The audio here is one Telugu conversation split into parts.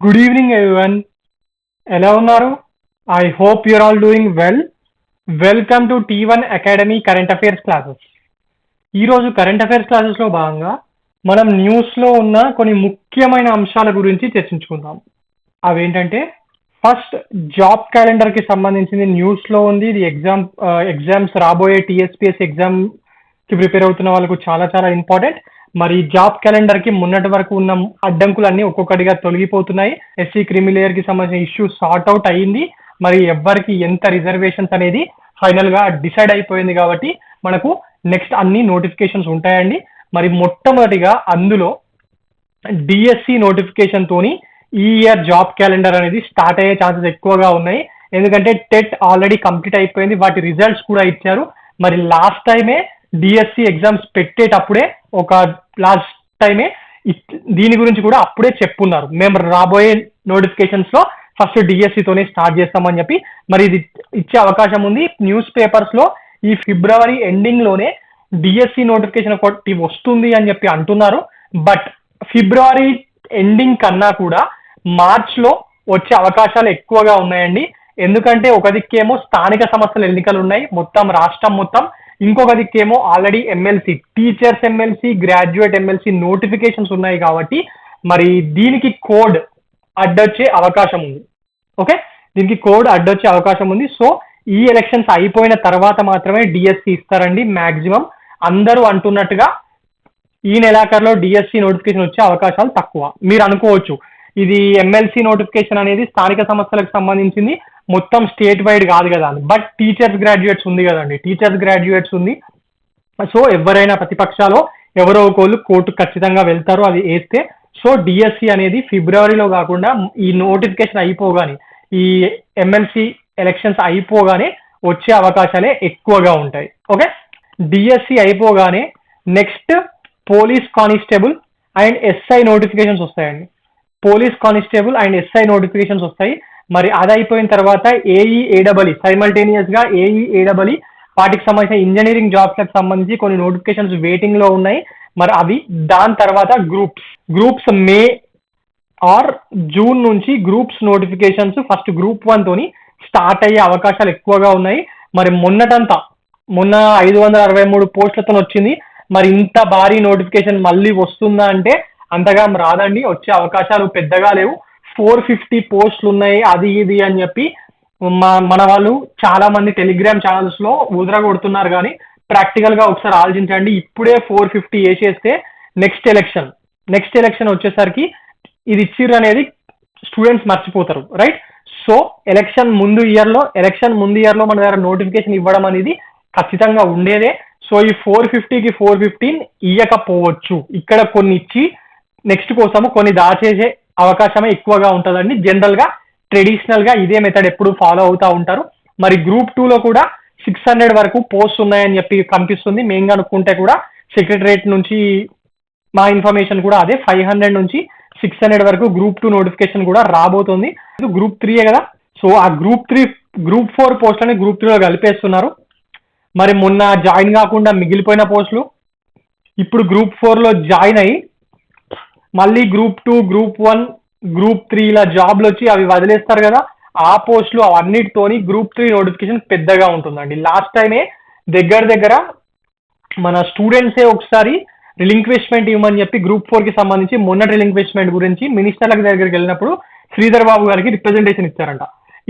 Good evening everyone. ఎలా ఉన్నారు? I hope your all doing well. Welcome to T1 academy current affairs classes. ఈరోజు కరెంట్ అఫైర్స్ క్లాసెస్లో భాగంగా మనం న్యూస్లో ఉన్న కొన్ని ముఖ్యమైన అంశాల గురించి చర్చించుకుందాం. అవేంటంటే ఫస్ట్, జాబ్ క్యాలెండర్కి సంబంధించింది న్యూస్లో ఉంది. ఇది ఎగ్జామ్స్ రాబోయే టీఎస్పీఎస్ ఎగ్జామ్కి ప్రిపేర్ అవుతున్న వాళ్ళకు చాలా చాలా ఇంపార్టెంట్. మరి జాబ్ క్యాలెండర్ కి మొన్నటి వరకు ఉన్న అడ్డంకులన్నీ ఒక్కొక్కటిగా తొలగిపోతున్నాయి. ఎస్సీ క్రిమిలేయర్ కి సంబంధించిన ఇష్యూ సార్ట్ అవుట్ అయ్యింది. మరి ఎవరికి ఎంత రిజర్వేషన్స్ అనేది ఫైనల్ గా డిసైడ్ అయిపోయింది కాబట్టి మనకు నెక్స్ట్ అన్ని నోటిఫికేషన్స్ ఉంటాయండి. మరి మొట్టమొదటిగా అందులో డిఎస్సి నోటిఫికేషన్ తోని ఈ ఇయర్ జాబ్ క్యాలెండర్ అనేది స్టార్ట్ అయ్యే ఛాన్సెస్ ఎక్కువగా ఉన్నాయి. ఎందుకంటే టెట్ ఆల్రెడీ కంప్లీట్ అయిపోయింది, వాటి రిజల్ట్స్ కూడా ఇచ్చారు. మరి లాస్ట్ టైమే డిఎస్సి ఎగ్జామ్స్ పెట్టేటప్పుడే లాస్ట్ టైమే దీని గురించి కూడా అప్పుడే చెప్పున్నారు, మేము రాబోయే నోటిఫికేషన్స్ లో ఫస్ట్ డిఎస్సి తోనే స్టార్ట్ చేస్తామని చెప్పి. మరి ఇది ఇచ్చే అవకాశం ఉంది. న్యూస్ పేపర్స్ లో ఈ ఫిబ్రవరి ఎండింగ్ లోనే డిఎస్సి నోటిఫికేషన్ ఒకటి వస్తుంది అని చెప్పి అంటున్నారు. బట్ ఫిబ్రవరి ఎండింగ్ కన్నా కూడా మార్చ్ లో వచ్చే అవకాశాలు ఎక్కువగా ఉన్నాయండి. ఎందుకంటే ఒక దిక్కేమో స్థానిక సంస్థల ఎన్నికలు ఉన్నాయి మొత్తం రాష్ట్రం మొత్తం, ఇంకొక దిక్కేమో already MLC, teachers MLC, graduate MLC notifications ఉన్నాయి కాబట్టి మరి దీనికి కోడ్ అడ్డొచ్చే అవకాశం ఉంది. ఓకే, దీనికి కోడ్ అడ్డొచ్చే అవకాశం ఉంది. సో ఈ ఎలక్షన్స్ అయిపోయిన తర్వాత మాత్రమే డిఎస్సి ఇస్తారండి మాక్సిమం. అందరూ అంటున్నట్టుగా ఈ నెలాఖరులో డిఎస్సి నోటిఫికేషన్ వచ్చే అవకాశాలు తక్కువ. మీరు అనుకోవచ్చు ఇది ఎమ్మెల్సీ నోటిఫికేషన్ అనేది స్థానిక సంస్థలకు సంబంధించింది, మొత్తం స్టేట్ వైడ్ కాదు కదా అని. బట్ టీచర్స్ గ్రాడ్యుయేట్స్ ఉంది కదండి, టీచర్స్ గ్రాడ్యుయేట్స్ ఉంది. సో ఎవరైనా ప్రతిపక్షాలు ఎవరో ఒకళ్ళు కోర్టు ఖచ్చితంగా వెళ్తారు అది వేస్తే. సో డిఎస్సి అనేది ఫిబ్రవరిలో కాకుండా ఈ నోటిఫికేషన్ అయిపోగానే, ఈ ఎమ్మెల్సీ ఎలక్షన్స్ అయిపోగానే వచ్చే అవకాశాలే ఎక్కువగా ఉంటాయి. ఓకే, డిఎస్సి అయిపోగానే next police constable and SI notifications వస్తాయండి. Police constable and SI notifications వస్తాయి. మరి అది అయిపోయిన తర్వాత ఏఈఏడబ్ల్యూ సైమల్టేనియస్ గా ఏఈఏడబ్ల్యూ వాటికి సంబంధించిన ఇంజనీరింగ్ జాబ్స్ లకు సంబంధించి కొన్ని నోటిఫికేషన్స్ వెయిటింగ్ లో ఉన్నాయి. మరి అవి దాని తర్వాత గ్రూప్స్ మే ఆర్ జూన్ నుంచి గ్రూప్స్ నోటిఫికేషన్స్ ఫస్ట్ గ్రూప్ 1 తోని స్టార్ట్ అయ్యే అవకాశాలు ఎక్కువగా ఉన్నాయి. మరి మొన్న 563 పోస్టులతో వచ్చింది. మరి ఇంత భారీ నోటిఫికేషన్ మళ్ళీ వస్తుందా అంటే అంతగా రాదండి, వచ్చే అవకాశాలు పెద్దగా లేవు. 450 పోస్టులు ఉన్నాయి అది ఇది అని చెప్పి మన వాళ్ళు చాలా మంది టెలిగ్రామ్ ఛానల్స్ లో ఉదర కొడుతున్నారు. కానీ ప్రాక్టికల్ గా ఒకసారి ఆలోచించండి, ఇప్పుడే 450 వేసేస్తే నెక్స్ట్ ఎలక్షన్ వచ్చేసరికి ఇది ఇచ్చిర్రు అనేది స్టూడెంట్స్ మర్చిపోతారు, రైట్? సో ఎలక్షన్ ముందు ఇయర్ లో మన దగ్గర నోటిఫికేషన్ ఇవ్వడం అనేది ఖచ్చితంగా ఉండేదే. సో ఈ 450కి 415 ఇవ్వకపోవచ్చు, ఇక్కడ కొన్ని ఇచ్చి నెక్స్ట్ కోసము కొన్ని దాచేసే అవకాశమే ఎక్కువగా ఉంటుందండి. జనరల్ గా ట్రెడిషనల్ గా ఇదే మెథడ్ ఎప్పుడు ఫాలో అవుతూ ఉంటారు. మరి గ్రూప్ 2లో కూడా 600 వరకు పోస్ట్ ఉన్నాయని చెప్పి కనిపిస్తుంది. మేము కనుక్కుంటే కూడా సెక్రటరేట్ నుంచి మా ఇన్ఫర్మేషన్ కూడా అదే, 500 నుంచి 600 వరకు గ్రూప్ 2 నోటిఫికేషన్ కూడా రాబోతుంది. గ్రూప్ 3 కదా, సో ఆ గ్రూప్ 4 పోస్టులని గ్రూప్ 3లో కలిపేస్తున్నారు. మరి మొన్న జాయిన్ కాకుండా మిగిలిపోయిన పోస్టులు ఇప్పుడు గ్రూప్ 4లో జాయిన్ అయ్యి మళ్ళీ గ్రూప్ 2, గ్రూప్ 1, గ్రూప్ 3 ఇలా జాబ్లు వచ్చి అవి వదిలేస్తారు కదా, ఆ పోస్టులు అవన్నిటితోని గ్రూప్ 3 నోటిఫికేషన్ పెద్దగా ఉంటుందండి. లాస్ట్ టైమే దగ్గర మన స్టూడెంట్సే ఒకసారి రిలింక్విష్మెంట్ ఇవ్వమని చెప్పి గ్రూప్ 4కి సంబంధించి మొన్నటి రిలింక్విష్మెంట్ గురించి మినిస్టర్లకు దగ్గరికి వెళ్ళినప్పుడు శ్రీధర్ బాబు గారికి రిప్రజెంటేషన్ ఇచ్చారంట.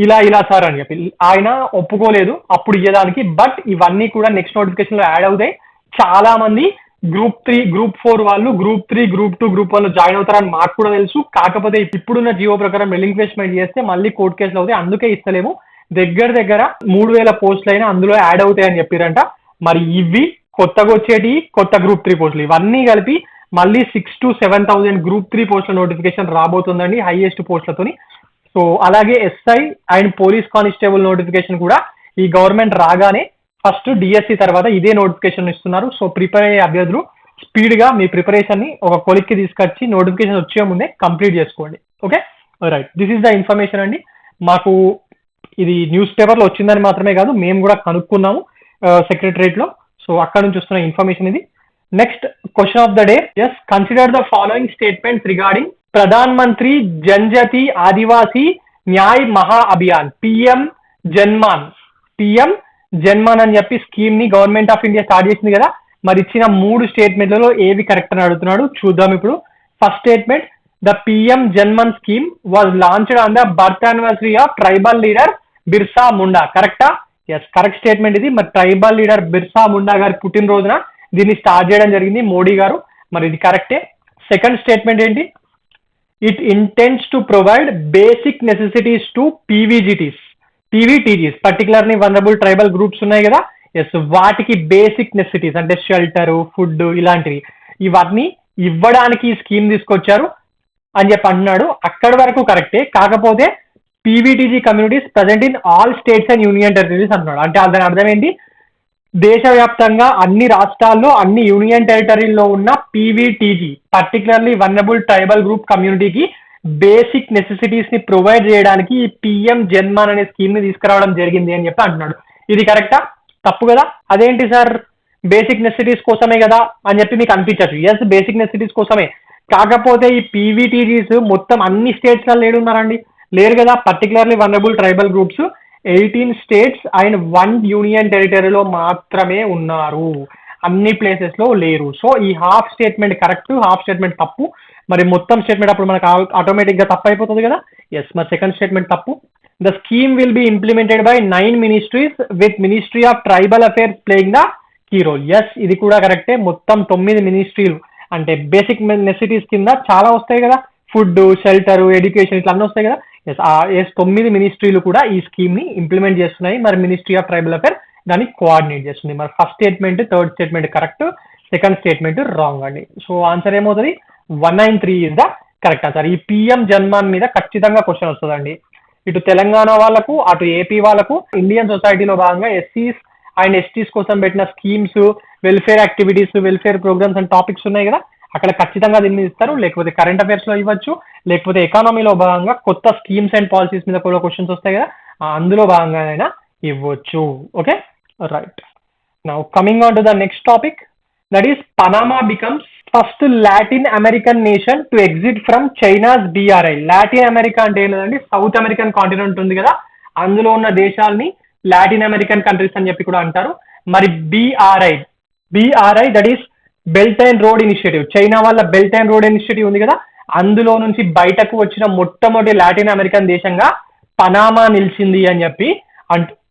ఇలా సార్ అని చెప్పి ఆయన ఒప్పుకోలేదు అప్పుడు ఇవ్వడానికి. బట్ ఇవన్నీ కూడా నెక్స్ట్ నోటిఫికేషన్ లో యాడ్ అవుతాయి. చాలా మంది గ్రూప్ 3, గ్రూప్ 4 వాళ్ళు గ్రూప్ 3, గ్రూప్ 2, గ్రూప్ 1 లో జాయిన్ అవుతారని మాకు కూడా తెలుసు. కాకపోతే ఇప్పుడున్న జియో ప్రకారం రిలింక్విష్మెంట్ చేస్తే మళ్ళీ కోర్టు కేసులు అవుతాయి, అందుకే ఇస్తలేము. దగ్గర 3000 పోస్టులు అయినా అందులో యాడ్ అవుతాయని చెప్పారంట. మరి ఇవి కొత్తగా వచ్చేటి కొత్త గ్రూప్ 3 పోస్టులు ఇవన్నీ కలిపి మళ్ళీ 6,000 to 7,000 గ్రూప్ 3 పోస్టుల నోటిఫికేషన్ రాబోతుందండి, హైయెస్ట్ పోస్టులతోని. సో అలాగే SI and police constable notification కూడా ఈ గవర్నమెంట్ రాగానే ఫస్ట్ డిఎస్సి తర్వాత ఇదే నోటిఫికేషన్ ఇస్తున్నారు. సో ప్రిపేర్ అయ్యే అభ్యర్థులు స్పీడ్ గా మీ ప్రిపరేషన్ ని ఒక కొలిక్కి తీసుకొచ్చి నోటిఫికేషన్ వచ్చే ముందే కంప్లీట్ చేసుకోండి. Okay, right, this is the information అండి. మాకు ఇది న్యూస్ పేపర్ లో వచ్చిందని మాత్రమే కాదు, మేము కూడా కనుక్కున్నాము సెక్రటరేట్ లో. సో అక్కడ నుంచి వస్తున్న ఇన్ఫర్మేషన్ ఇది. Next question of the day, yes, consider the following statements regarding Pradhan Mantri Janjati ఆదివాసీ న్యాయ్ మహా అభియాన్ పిఎం జన్మాన్ అని చెప్పి స్కీమ్ ని గవర్నమెంట్ ఆఫ్ ఇండియా స్టార్ట్ చేసింది కదా. మరి ఇచ్చిన 3 స్టేట్మెంట్లలో ఏవి కరెక్ట్ అని అడుగుతున్నాడు, చూద్దాం ఇప్పుడు. First statement, the PM Janman scheme was launched on the birth anniversary of tribal leader Birsa Munda. కరెక్టా? ఎస్, కరెక్ట్ స్టేట్మెంట్ ఇది. మరి ట్రైబల్ లీడర్ బిర్సా ముండా గారి పుట్టినరోజున దీన్ని స్టార్ట్ చేయడం జరిగింది మోడీ గారు. మరి ఇది కరెక్టే. సెకండ్ స్టేట్మెంట్ ఏంటి, it ఇంటెండ్స్ to provide basic necessities to PVTGs particularly vulnerable tribal groups ఉన్నాయి కదా. ఎస్, వాటికి బేసిక్ నెసెసిటీస్ అంటే షెల్టర్, ఫుడ్ ఇలాంటివి ఇవన్నీ ఇవ్వడానికి ఈ స్కీమ్ తీసుకొచ్చారు అని చెప్పి అంటున్నాడు. అక్కడి వరకు కరెక్టే. కాకపోతే PVTG communities present in all states and union territories అంటున్నాడు. అంటే దాని అర్థం ఏంటి, దేశవ్యాప్తంగా అన్ని రాష్ట్రాల్లో అన్ని యూనియన్ టెరిటరీల్లో ఉన్న PVTG particularly vulnerable tribal group కమ్యూనిటీకి బేసిక్ నెసెసిటీస్ ని ప్రొవైడ్ చేయడానికి ఈ పిఎం జన్మాన్ అనే స్కీమ్ ని తీసుకురావడం జరిగింది అని చెప్పి అంటున్నాడు. ఇది కరెక్టా? తప్పు కదా. అదేంటి సార్, బేసిక్ నెసెసిటీస్ కోసమే కదా అని చెప్పి మీకు అనిపించచ్చు. ఎస్, బేసిక్ నెసెసిటీస్ కోసమే. కాకపోతే ఈ పీవీటీజీస్ మొత్తం అన్ని స్టేట్స్లో లేడున్నారండి, లేరు కదా. Particularly vulnerable tribal groups 18 states and 1 union టెరిటరీలో మాత్రమే ఉన్నారు, అన్ని ప్లేసెస్ లో లేరు. సో ఈ half statement correct, half statement తప్పు. మరి మొత్తం స్టేట్మెంట్ అప్పుడు మనకు ఆటోమేటిక్ గా తప్పు అయిపోతుంది కదా. ఎస్, మరి సెకండ్ స్టేట్మెంట్ తప్పు. The scheme will be implemented by 9 ministries with ministry of tribal affairs playing the key role. Yes, ఇది కూడా కరెక్టే. మొత్తం 9 మినిస్ట్రీలు అంటే బేసిక్ నెసెసిటీస్ కింద చాలా వస్తాయి కదా, ఫుడ్, షెల్టర్, ఎడ్యుకేషన్ ఇట్లా అన్నీ వస్తాయి కదా. ఎస్ 9 మినిస్ట్రీలు కూడా ఈ స్కీమ్ ని ఇంప్లిమెంట్ చేస్తున్నాయి. మరి మినిస్ట్రీ ఆఫ్ ట్రైబల్ అఫేర్ దాన్ని కోఆర్డినేట్ చేస్తుంది. మరి first statement, third statement correct, second statement wrong అండి. సో ఆన్సర్ ఏమవుతుంది, 193 ఇస్ ద కరెక్ట్ ఆన్సర్. ఈ పిఎం జన్మాన్ మీద ఖచ్చితంగా క్వశ్చన్ వస్తుందండి. ఇటు తెలంగాణ వాళ్ళకు, అటు ఏపీ వాళ్ళకు. ఇండియన్ సొసైటీలో భాగంగా ఎస్సీస్ అండ్ ఎస్టీస్ కోసం పెట్టిన schemes, welfare activities, welfare programmes and topics ఉన్నాయి కదా, అక్కడ ఖచ్చితంగా దీన్ని ఇస్తారు. లేకపోతే కరెంట్ అఫైర్స్ లో ఇవ్వచ్చు, లేకపోతే ఎకానమీలో భాగంగా కొత్త స్కీమ్స్ అండ్ పాలసీస్ మీద కూడా క్వశ్చన్స్ వస్తాయి కదా, అందులో భాగంగానైనా ఇవ్వచ్చు. Okay, right. Now coming on to the next topic, that is Panama becomes first Latin American nation to exit from China's BRI. Latin America అంటే ఏంటంటే సౌత్ అమెరికన్ కాంటినెంట్ ఉంది కదా, అందులో ఉన్న దేశాలని లాటిన్ అమెరికన్ కంట్రీస్ అని చెప్పి కూడా అంటారు. మరి BRI that is belt and road initiative, China వాళ్ళ బెల్ట్ అండ్ రోడ్ ఇనిషియేటివ్ ఉంది కదా, అందులో నుంచి బయటకు వచ్చిన మొట్టమొదటి లాటిన్ అమెరికన్ దేశంగా పనామా నిలిచింది అని చెప్పి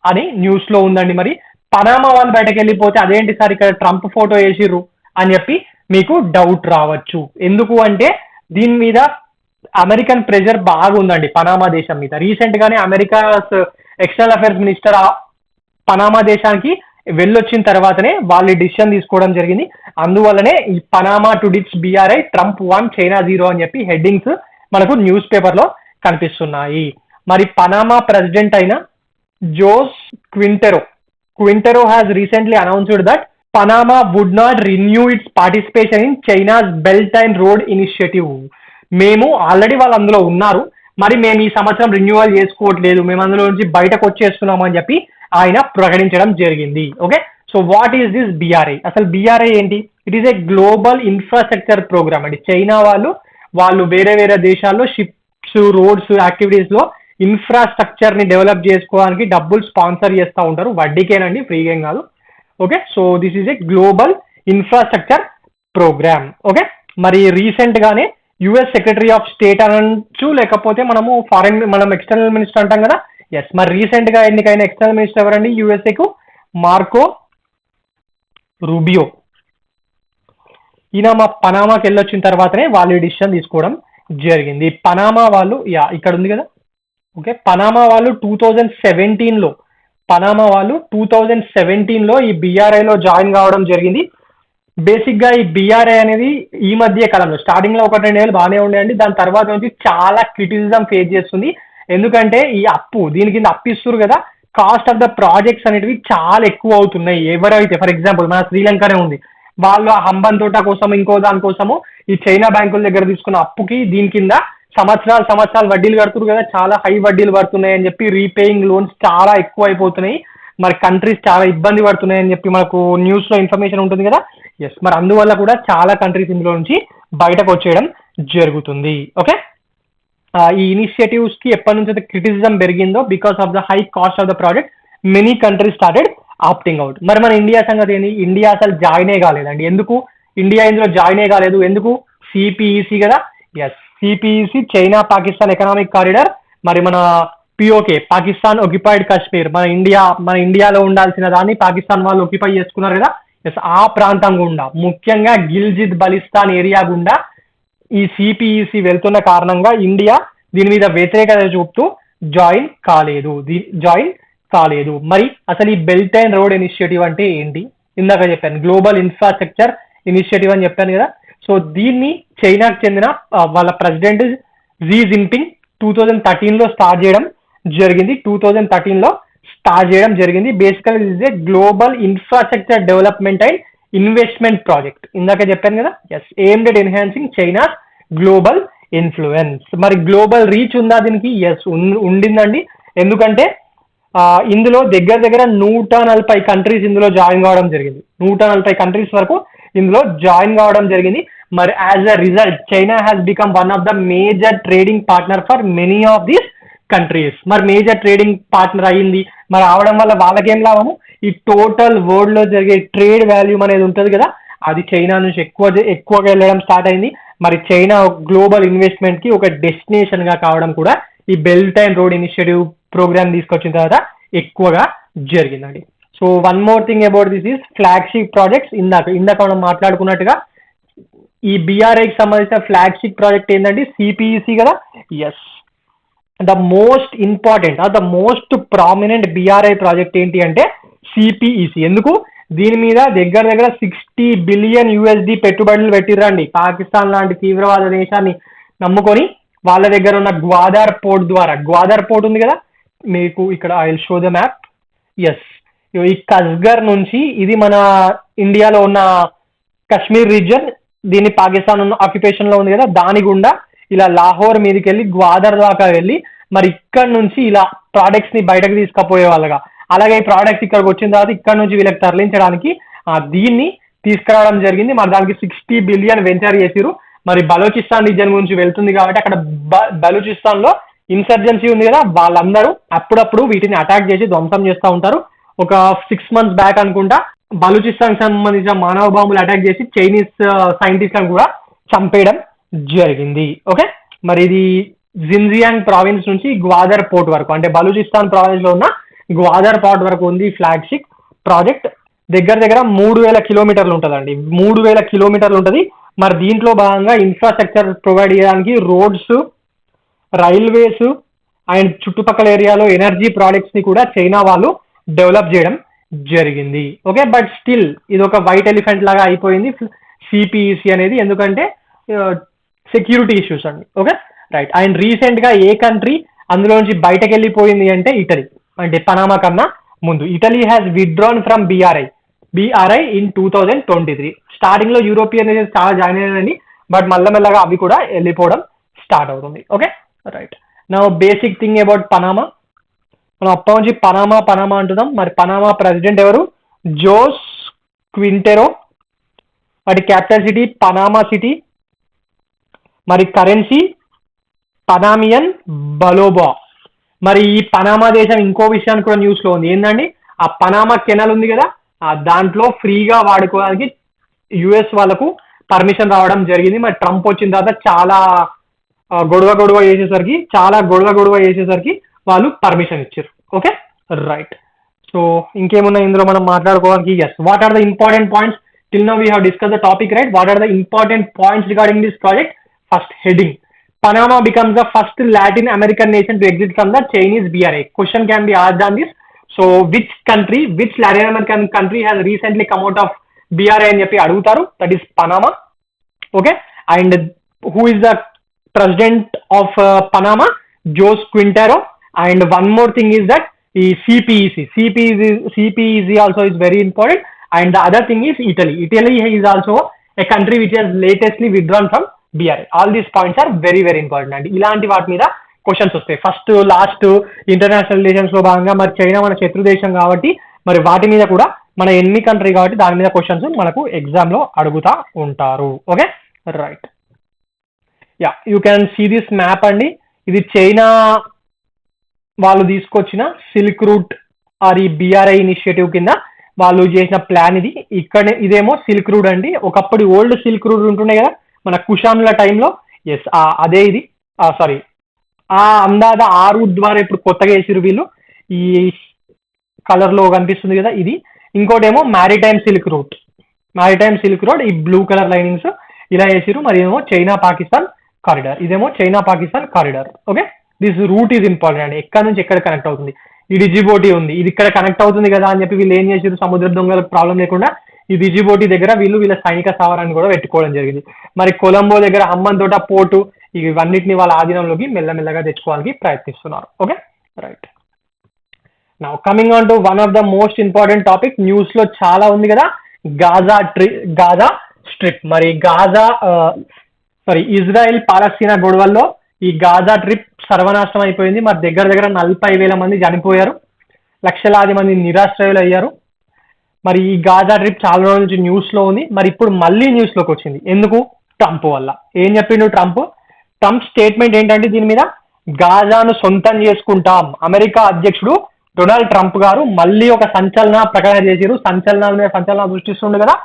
అని న్యూస్ లో ఉందండి. మరి పనామా వాళ్ళు బయటకు వెళ్ళిపోతే అదేంటి సార్ ఇక్కడ ట్రంప్ ఫోటో వేసిర్రు అని చెప్పి మీకు డౌట్ రావచ్చు. ఎందుకు అంటే దీని మీద అమెరికన్ ప్రెజర్ బాగుందండి పనామా దేశం మీద. రీసెంట్ గానే America external affairs minister Panama దేశానికి వెళ్ళొచ్చిన తర్వాతనే వాళ్ళు డిసిషన్ తీసుకోవడం జరిగింది. అందువల్లనే ఈ Panama to ditch BRI, Trump 1 China 0 అని చెప్పి హెడ్డింగ్స్ మనకు న్యూస్ పేపర్ లో కనిపిస్తున్నాయి. మరి పనామా ప్రెసిడెంట్ అయిన Jose Quintero has recently announced that Panama would not renew its participation in China's belt and road initiative. మేము ఆల్రెడీ వాళ్ళు అందులో ఉన్నారు, మరి మేము ఈ సంవత్సరం రెన్యువల్ చేసుకోవట్లేదు, మేము అందులో నుంచి బయటకు వచ్చేస్తున్నాము అని చెప్పి ఆయన ప్రకటించడం జరిగింది. Okay, so what is this BRI? అసలు బిఆర్ఐ ఏంటి? It is a global infrastructure programme అండి. చైనా వాళ్ళు వేరే వేరే దేశాల్లో షిప్స్, రోడ్స్ యాక్టివిటీస్ లో ఇన్ఫ్రాస్ట్రక్చర్ ని డెవలప్ చేసుకోవడానికి డబ్బులు స్పాన్సర్ చేస్తూ ఉంటారు, వడ్డీకేనండి, ఫ్రీగా ఏం కాదు. Okay, so this is a global infrastructure programme. Okay, మరి రీసెంట్ గానే యుఎస్ సెక్రటరీ ఆఫ్ స్టేట్ అనొచ్చు, లేకపోతే మనం ఎక్స్టర్నల్ మినిస్టర్ అంటాం కదా. ఎస్, మరి రీసెంట్ గా ఎన్నికైన ఎక్స్టర్నల్ మినిస్టర్ ఎవరండి యుఎస్ఏకు? Marco Rubio. ఈయన మా పనామాకి వెళ్ళొచ్చిన తర్వాతనే వాళ్ళు ఈ డిసిషన్ తీసుకోవడం జరిగింది. పనామా వాళ్ళు ఇక్కడ ఉంది కదా. ఓకే, పనామా వాళ్ళు 2017లో ఈ బిఆర్ఐలో జాయిన్ కావడం జరిగింది. బేసిక్ గా ఈ బిఆర్ఐ అనేది ఈ మధ్య కాలంలో స్టార్టింగ్ లో 1-2 ఏళ్ళు బాగానే ఉండేయండి, దాని తర్వాత నుంచి చాలా క్రిటిసిజం ఫేస్ చేస్తుంది. ఎందుకంటే ఈ దీని కింద అప్పిస్తారు కదా, కాస్ట్ ఆఫ్ ద ప్రాజెక్ట్స్ అనేటివి చాలా ఎక్కువ అవుతున్నాయి. ఎవరైతే ఫర్ ఎగ్జాంపుల్ మన శ్రీలంకనే ఉంది, వాళ్ళు ఆ హంబన్ తోట కోసం ఇంకో దానికోసము ఈ చైనా బ్యాంకుల దగ్గర తీసుకున్న అప్పుకి దీని కింద సంవత్సరాలు వడ్డీలు కడుతున్నారు కదా, చాలా హై వడ్డీలు పడుతున్నాయి అని చెప్పి రీపేయింగ్ లోన్స్ చాలా ఎక్కువ అయిపోతున్నాయి. మరి కంట్రీస్ చాలా ఇబ్బంది పడుతున్నాయి అని చెప్పి మనకు న్యూస్ లో ఇన్ఫర్మేషన్ ఉంటుంది కదా. ఎస్, మరి అందువల్ల కూడా చాలా కంట్రీస్ ఇందులో నుంచి బయటకు వచ్చేయడం జరుగుతుంది. ఓకే, ఈ ఇనిషియేటివ్స్ కి ఎప్పటి నుంచి అయితే క్రిటిసిజం పెరిగిందో because of the high cost of the project many countries started opting out. మరి మన ఇండియా సంగతి ఏంటి? ఇండియా అసలు జాయినే కాలేదండి. ఎందుకు ఇండియా ఇందులో జాయినే కాలేదు? ఎందుకు? సిపిఈసి కదా. Yes, CPEC China Pakistan economic corridor. మరి మన పిఓకే పాకిస్తాన్ ఒక్యుపైడ్ కాశ్మీర్, మన ఇండియాలో ఉండాల్సిన దాన్ని పాకిస్తాన్ వాళ్ళు ఒక్యుపై చేసుకున్నారు కదా. ఎస్, ఆ ప్రాంతం గుండా ముఖ్యంగా గిల్జిత్ బలిస్తాన్ ఏరియా గుండా ఈ సిపిఈసి వెళ్తున్న కారణంగా ఇండియా దీని మీద వ్యతిరేకత చూపుతూ జాయిన్ కాలేదు. మరి అసలు ఈ బెల్ట్ అండ్ రోడ్ ఇనిషియేటివ్ అంటే ఏంటి? ఇందాక చెప్పాను, గ్లోబల్ ఇన్ఫ్రాస్ట్రక్చర్ ఇనిషియేటివ్ అని చెప్పాను కదా. సో దీన్ని చైనాకు చెందిన వాళ్ళ ప్రెసిడెంట్ జీ జిన్పింగ్ 2013లో స్టార్ట్ చేయడం జరిగింది. Basical is a global infrastructure development and investment project. ఇందాక చెప్పాను కదా. Yes, aimed at enhancing China global influence. మరి గ్లోబల్ రీచ్ ఉందా దీనికి? ఎస్, ఉండిందండి. ఎందుకంటే ఇందులో దగ్గర 140 కంట్రీస్ ఇందులో జాయిన్ కావడం జరిగింది. 140 కంట్రీస్ వరకు ఇందులో జాయిన్ కావడం జరిగింది. మరి as a result China has become one of the major trading partner for many of these countries. మరి మేజర్ ట్రేడింగ్ పార్ట్నర్ అయ్యింది. మరి అవడం వల్ల వాళ్ళకేం లాభము? ఈ టోటల్ వరల్డ్ లో జరిగే ట్రేడ్ వాల్యూమ్ అనేది ఉంటుంది కదా, అది చైనా నుంచి ఎక్కువగా వెళ్ళడం స్టార్ట్ అయింది. మరి చైనా గ్లోబల్ ఇన్వెస్ట్మెంట్ కి ఒక డెస్టినేషన్ గా కావడం కూడా ఈ belt and road initiative programme తీసుకొచ్చిన తర్వాత ఎక్కువగా జరిగిందండి. So one more thing about this is flagship projects. ఇందాక మనం మాట్లాడుకున్నట్టుగా ఈ బీఆర్ఐకి సంబంధించిన ఫ్లాగ్షిప్ ప్రాజెక్ట్ ఏంటంటే సిపిఈసి కదా. Yes, the most important the most prominent BRI project ఏంటి అంటే సిపిఈసి. ఎందుకు? దీని మీద దగ్గర $60 బిలియన్ పెట్టుబడులు పెట్టిర్రండి. పాకిస్తాన్ లాంటి తీవ్రవాద దేశాన్ని నమ్ముకొని వాళ్ళ దగ్గర ఉన్న గ్వాదర్ పోర్ట్ ఉంది కదా మీకు ఇక్కడ. I will show the map. Yes, ఈ కస్గర్ నుంచి ఇది మన ఇండియాలో ఉన్న కశ్మీర్ రీజియన్, దీన్ని పాకిస్తాన్ ఆక్యుపేషన్ లో ఉంది కదా, దాని గుండా ఇలా లాహోర్ మీదకి వెళ్ళి గ్వాదర్ దాకా వెళ్ళి మరి ఇక్కడ నుంచి ఇలా ప్రోడక్ట్స్ ని బయటకు తీసుకుపోయే వాళ్ళగా, అలాగే ఈ ప్రోడక్ట్స్ ఇక్కడికి వచ్చిన తర్వాత ఇక్కడ నుంచి వీళ్ళకి తరలించడానికి దీన్ని తీసుకురావడం జరిగింది. మరి దానికి $60 బిలియన్ వెంచర్ చేసిరు. మరి బలూచిస్తాన్ రీజియన్ గురించి వెళ్తుంది కాబట్టి అక్కడ బలూచిస్తాన్ లో ఇన్సర్జెన్సీ ఉంది కదా, వాళ్ళందరూ అప్పుడప్పుడు వీటిని అటాక్ చేసి ధ్వంసం చేస్తూ ఉంటారు. ఒక 6 months బ్యాక్ అనుకుంటా బలూచిస్తాన్ సంబంధించిన మానవ బాంబులు అటాక్ చేసి చైనీస్ సైంటిస్ట్లను కూడా చంపేయడం జరిగింది. ఓకే, మరి ఇది జిన్జియాంగ్ ప్రావిన్స్ నుంచి గ్వాదర్ పోర్ట్ వరకు, అంటే బలూచిస్తాన్ ప్రావిన్స్ లో ఉన్న గ్వాదర్ పోర్ట్ వరకు ఉంది ఫ్లాగ్షిప్ ప్రాజెక్ట్. దగ్గర 3000 కిలోమీటర్లు ఉంటుందండి. 3000 కిలోమీటర్లు ఉంటుంది. మరి దీంట్లో భాగంగా ఇన్ఫ్రాస్ట్రక్చర్ ప్రొవైడ్ చేయడానికి రోడ్స్, రైల్వేస్ అండ్ చుట్టుపక్కల ఏరియాలో ఎనర్జీ ప్రాజెక్ట్స్ ని కూడా చైనా వాళ్ళు డెవలప్ చేయడం జరిగింది. ఓకే, బట్ స్టిల్ ఇది ఒక వైట్ ఎలిఫెంట్ లాగా అయిపోయింది సిపిఈసి అనేది, ఎందుకంటే సెక్యూరిటీ ఇష్యూస్ అండి. Okay, right. అండ్ రీసెంట్ గా ఏ కంట్రీ అందులో నుంచి బయటకు వెళ్ళిపోయింది అంటే ఇటలీ. అంటే పనామా కన్నా ముందు Italy has withdrawn from BRI in 2023. Starting లో యూరోపియన్ నేషన్స్ చాలా జాయిన్ అయ్యాయండి, బట్ మెల్లమెల్లగా అవి కూడా వెళ్ళిపోవడం స్టార్ట్ అవుతుంది. Okay, right. నా బేసిక్ థింగ్ అబౌట్ పనామా, మనం అప్పటి నుంచి పనామా అంటున్నాం. మరి పనామా ప్రెసిడెంట్ ఎవరు? Jose Quintero. వాటి క్యాపిటల్ సిటీ పనామా సిటీ. మరి కరెన్సీ పనామియన్ బలోబా. మరి ఈ పనామా దేశం ఇంకో విషయాన్ని కూడా న్యూస్ లో ఉంది. ఏంటండి? ఆ పనామా కెనాల్ ఉంది కదా, దాంట్లో ఫ్రీగా వాడుకోవడానికి యుఎస్ వాళ్ళకు పర్మిషన్ రావడం జరిగింది. మరి ట్రంప్ వచ్చిన తర్వాత చాలా గొడవ చేసేసరికి వాళ్ళు పర్మిషన్ ఇచ్చారు. Okay, right. సో ఇంకేమున్నా ఇందులో మనం మాట్లాడుకోవడానికి? Yes, what are the important points till now we have discuss the topic, right? What are the important points regarding this project? First heading, Panama becomes the first Latin American nation to exit from the Chinese BRI. Question can be asked on this. So which Latin American country has recently come out of BRI అని చెప్పి అడుగుతారు. That is Panama. Okay, and who is the president of Panama? Jose Quintero. And one more thing is that CPEC also is very important. And the other thing is Italy is also a country which has latestly withdrawn from BRI. All these points are very very important అండి. ఇలాంటి వాటి మీద క్వశ్చన్స్ వస్తాయి. ఫస్ట్ లాస్ట్ ఇంటర్నేషనల్ రిలేషన్స్ లో భాగంగా మరి చైనా మన శత్రు దేశం కాబట్టి మరి వాటి మీద కూడా మన ఎన్ని కంట్రీ కాబట్టి దాని మీద క్వశ్చన్స్ మనకు ఎగ్జామ్ లో అడుగుతా ఉంటారు. Okay, right. Yeah you can see this map అండి. ఇది చైనా వాళ్ళు తీసుకొచ్చిన సిల్క్ రూట్ ఆర్ ఈ బిఆర్ఐ ఇనిషియేటివ్ కింద వాళ్ళు చేసిన ప్లాన్ ఇది. ఇక్కడ ఇదేమో సిల్క్ రూట్ అండి. ఒకప్పుడు ఓల్డ్ సిల్క్ రూట్ ఉంటుండే కదా మన కుషాన్ల టైంలో. ఎస్ అదే ఇది. సారీ, అందాద ఆ రూట్ ద్వారా ఇప్పుడు కొత్తగా వేసిరు వీళ్ళు. ఈ కలర్ లో కనిపిస్తుంది కదా ఇది. ఇంకోటి ఏమో maritime silk route. Maritime silk road ఈ బ్లూ కలర్ లైనింగ్స్ ఇలా వేసిరు. మరి ఏమో చైనా పాకిస్తాన్ కారిడార్. ఇదేమో China Pakistan corridor. Okay, this route is important అండి. ఎక్కడ నుంచి ఎక్కడ కనెక్ట్ అవుతుంది. ఈ డిజిబోటి ఉంది, ఇది ఇక్కడ కనెక్ట్ అవుతుంది కదా అని చెప్పి వీళ్ళు ఏం చేసారు, సముద్ర దొంగలకు ప్రాబ్లం లేకుండా ఈ డిజిబోటి దగ్గర వీళ్ళ సైనిక స్థావరాన్ని కూడా పెట్టుకోవడం జరిగింది. మరి కొలంబో దగ్గర హమ్మన్ తోట పోర్టు ఇవన్నిటిని వాళ్ళ ఆధీనంలోకి మెల్లమెల్లగా తెచ్చుకోవడానికి ప్రయత్నిస్తున్నారు. Okay right. Now coming on to one of the most important topic, news లో చాలా ఉంది కదా, గాజా స్ట్రిప్. మరి ఇజ్రాయెల్ పాలస్తీనా గొడవల్లో ఈ గాజా ట్రిప్ సర్వనాశనం అయిపోయింది. మరి దగ్గర దగ్గర 40,000 మంది చనిపోయారు, లక్షలాది మంది నిరాశ్రయులు అయ్యారు. మరి ఈ గాజా ట్రిప్ చాలా రోజుల నుంచి న్యూస్ లో ఉంది. మరి ఇప్పుడు మళ్ళీ న్యూస్ లోకి వచ్చింది. ఎందుకు? ట్రంప్ వల్ల. ఏం చెప్పిండు ట్రంప్ స్టేట్మెంట్ ఏంటంటే దీని మీద, గాజాను సొంతం చేసుకుంటాం. అమెరికా అధ్యక్షుడు డొనాల్డ్ ట్రంప్ గారు మళ్ళీ ఒక సంచలన ప్రకటన చేశారు. సంచలనాల మీద సంచలనాలు సృష్టిస్తుండే కదా.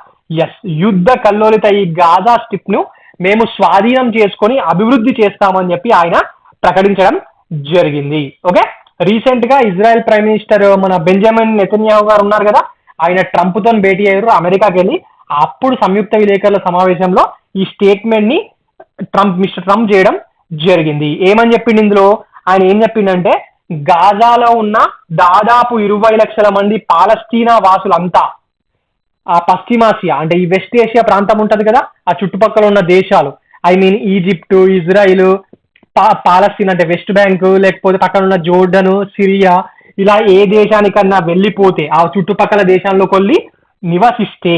ఎస్, యుద్ధ కల్లోలిత ఈ గాజా స్ట్రిప్ ను మేము స్వాధీనం చేసుకొని అభివృద్ధి చేస్తామని చెప్పి ఆయన ప్రకటించడం జరిగింది. ఓకే, రీసెంట్ గా ఇజ్రాయెల్ ప్రైమ్ మినిస్టర్ మన బెంజమిన్ నెతన్యాహు గారు ఉన్నారు కదా, ఆయన ట్రంప్ తో భేటీ అయ్యారు అమెరికాకి వెళ్ళి. అప్పుడు సంయుక్త విలేకరుల సమావేశంలో ఈ స్టేట్మెంట్ ని మిస్టర్ ట్రంప్ చేయడం జరిగింది. ఏమని చెప్పింది ఇందులో? ఆయన ఏం చెప్పిండంటే, గాజాలో ఉన్న దాదాపు 20 లక్షల మంది పాలస్తీనా వాసులంతా ఆ పశ్చిమాసియా అంటే ఈ వెస్ట్ ఏషియా ప్రాంతం ఉంటది కదా, ఆ చుట్టుపక్కల ఉన్న దేశాలు, I mean Egypt, Israel, Palestine అంటే వెస్ట్ బ్యాంక్, లేకపోతే పక్కన ఉన్న జోర్డన్, సిరియా, ఇలా ఏ దేశానికన్నా వెళ్ళిపోతే ఆ చుట్టుపక్కల దేశాల్లోకి వెళ్ళి నివసిస్తే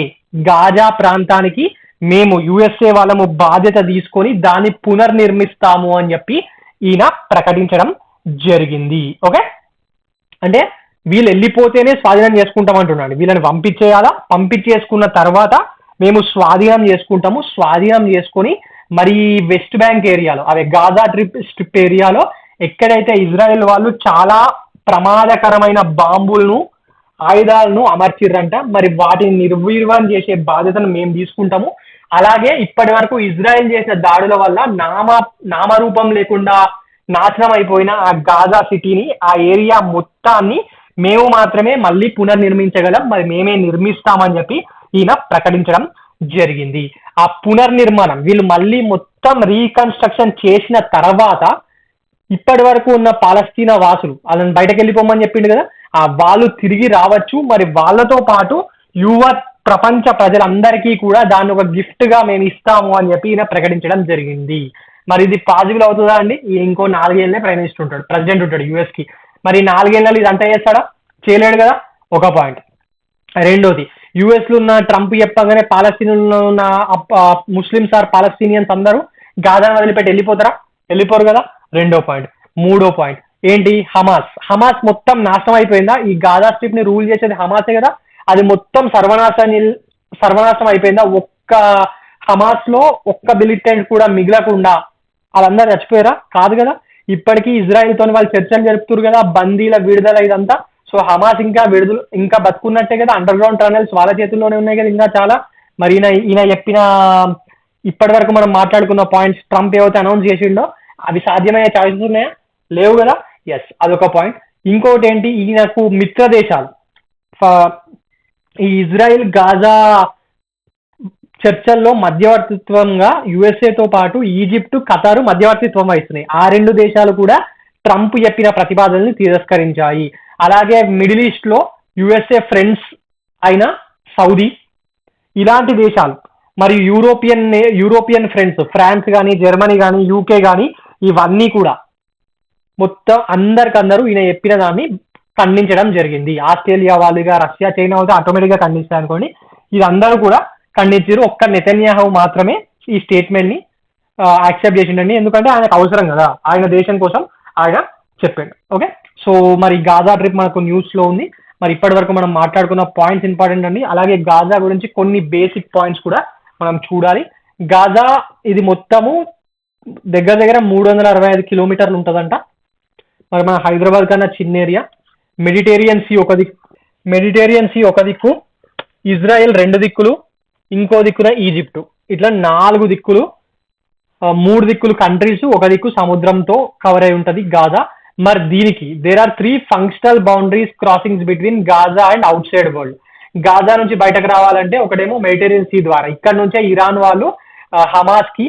గాజా ప్రాంతానికి మేము యుఎస్ఏ వాళ్ళము బాధ్యత తీసుకొని దాన్ని పునర్నిర్మిస్తాము అని చెప్పి ఈయన ప్రకటించడం జరిగింది. ఓకే, అంటే వీళ్ళు వెళ్ళిపోతేనే స్వాధీనం చేసుకుంటాం అంటున్నాడు. వీళ్ళని పంపించేసుకున్న తర్వాత మేము స్వాధీనం చేసుకుంటాము. స్వాధీనం చేసుకొని మరి వెస్ట్ బ్యాంక్ ఏరియాలో, అదే గాజా స్ట్రిప్ ఏరియాలో ఎక్కడైతే ఇజ్రాయెల్ వాళ్ళు చాలా ప్రమాదకరమైన బాంబులను, ఆయుధాలను అమర్చిర్రంట, మరి వాటిని నిర్వీర్యం చేసే బాధ్యతను మేము తీసుకుంటాము. అలాగే ఇప్పటి వరకు ఇజ్రాయెల్ చేసిన దాడుల వల్ల నామరూపం లేకుండా నాశనం అయిపోయిన ఆ గాజా సిటీని, ఆ ఏరియా మొత్తాన్ని మేము మాత్రమే మళ్ళీ పునర్నిర్మించగలం, మరి మేమే నిర్మిస్తామని చెప్పి ఈయన ప్రకటించడం జరిగింది. ఆ పునర్నిర్మాణం వీళ్ళు మళ్ళీ మొత్తం రీకన్స్ట్రక్షన్ చేసిన తర్వాత ఇప్పటి వరకు ఉన్న పాలస్తీనా వాసులు వాళ్ళని బయటకు వెళ్ళిపోమని చెప్పిండు కదా, వాళ్ళు తిరిగి రావచ్చు. మరి వాళ్ళతో పాటు యువ ప్రపంచ ప్రజలందరికీ కూడా దాన్ని ఒక గిఫ్ట్ గా మేము ఇస్తాము అని చెప్పి ఈయన ప్రకటించడం జరిగింది. మరి ఇది పాజిబుల్ అవుతుందా అండి? ఇంకో 4 ఏళ్ళే ప్రైమ్ మినిస్టర్ ఉంటాడు, ప్రెసిడెంట్ ఉంటాడు యుఎస్ కి. మరి 4 ఏళ్ళలో ఇదంతా చేస్తాడా? చేయలేడు కదా, ఒక పాయింట్. రెండోది, యుఎస్ లో ఉన్న ట్రంప్ చెప్పగానే పాలస్తీన్లో ఉన్న ముస్లిమ్స్ ఆర్ పాలస్తీనియన్స్ అందరూ గాజా వదిలిపెట్టి వెళ్ళిపోతారా? వెళ్ళిపోరు కదా, రెండో పాయింట్. మూడో పాయింట్ ఏంటి? హమాస్ మొత్తం నాశనం అయిపోయిందా? ఈ గాజా స్ట్రిప్ ని రూల్ చేసేది హమాసే కదా, అది మొత్తం సర్వనాశనం అయిపోయిందా? ఒక్క హమాస్ లో ఒక్క మిలిటెంట్ కూడా మిగలకుండా వాళ్ళందరూ చచ్చిపోయారా? కాదు కదా. ఇప్పటికీ ఇజ్రాయెల్ తోని వాళ్ళు చర్చలు జరుపుతున్నారు కదా, బందీల విడుదల ఇదంతా. సో హమాస్ ఇంకా బతుకున్నట్టే కదా, అండర్ గ్రౌండ్ టనల్స్ వాళ్ళ చేతుల్లోనే ఉన్నాయి కదా ఇంకా చాలా. మరి ఈయన చెప్పిన ఇప్పటి వరకు మనం మాట్లాడుకున్న పాయింట్స్ ట్రంప్ ఏవైతే అనౌన్స్ చేసిండో అవి సాధ్యమయ్యే ఛాయిసెస్ ఉన్నాయా? లేవు కదా. ఎస్, అదొక పాయింట్. ఇంకోటి ఏంటి, ఈయనకు మిత్ర దేశాలు ఈ ఇజ్రాయెల్ గాజా చర్చల్లో మధ్యవర్తిత్వంగా యుఎస్ఏతో పాటు ఈజిప్ట్, ఖతారు మధ్యవర్తిత్వం వహిస్తున్నాయి. ఆ 2 దేశాలు కూడా ట్రంప్ చెప్పిన ప్రతిపాదనని తిరస్కరించాయి. అలాగే మిడిల్ ఈస్ట్ లో యుఎస్ఏ ఫ్రెండ్స్ అయిన సౌదీ, ఇలాంటి దేశాలు, మరియు యూరోపియన్ ఫ్రెండ్స్ ఫ్రాన్స్ కానీ, జర్మనీ కానీ, యూకే కానీ, ఇవన్నీ కూడా మొత్తం అందరికందరూ ఈయన చెప్పిన దాన్ని ఖండించడం జరిగింది. ఆస్ట్రేలియా వాళ్ళుగా, రష్యా, చైనా అయితే ఆటోమేటిక్ గా ఖండిస్తారు అనుకోండి. ఇది అందరూ కూడా ఖండించారు. ఒక్క నెతన్యాహు మాత్రమే ఈ స్టేట్మెంట్ ని యాక్సెప్ట్ చేసిండండి. ఎందుకంటే ఆయనకు అవసరం కదా, ఆయన దేశం కోసం ఆయన చెప్పాడు. ఓకే, సో మరి గాజా ట్రిప్ మనకు న్యూస్ లో ఉంది. మరి ఇప్పటి వరకు మనం మాట్లాడుకున్న పాయింట్స్ ఇంపార్టెంట్ అండి. అలాగే గాజా గురించి కొన్ని బేసిక్ పాయింట్స్ కూడా మనం చూడాలి. గాజా ఇది మొత్తము దగ్గర దగ్గర 365 కిలోమీటర్లు ఉంటుందంట. మరి మన హైదరాబాద్ కన్నా చిన్న ఏరియా. మెడిటేరియన్ సీ ఒక దిక్కు, ఇజ్రాయెల్ 2 దిక్కులు, ఇంకో దిక్కున ఈజిప్టు, ఇట్లా 4 దిక్కులు, 3 దిక్కులు కంట్రీస్, ఒక దిక్కు సముద్రంతో కవర్ అయి ఉంటుంది గాజా. మరి దీనికి there are 3 functional boundaries crossings between Gaza and outside world. గాజా నుంచి బయటకు రావాలంటే ఒకటేమో మెడిటేరియన్ సీ ద్వారా, ఇక్కడ నుంచే ఇరాన్ వాళ్ళు హమాస్ కి,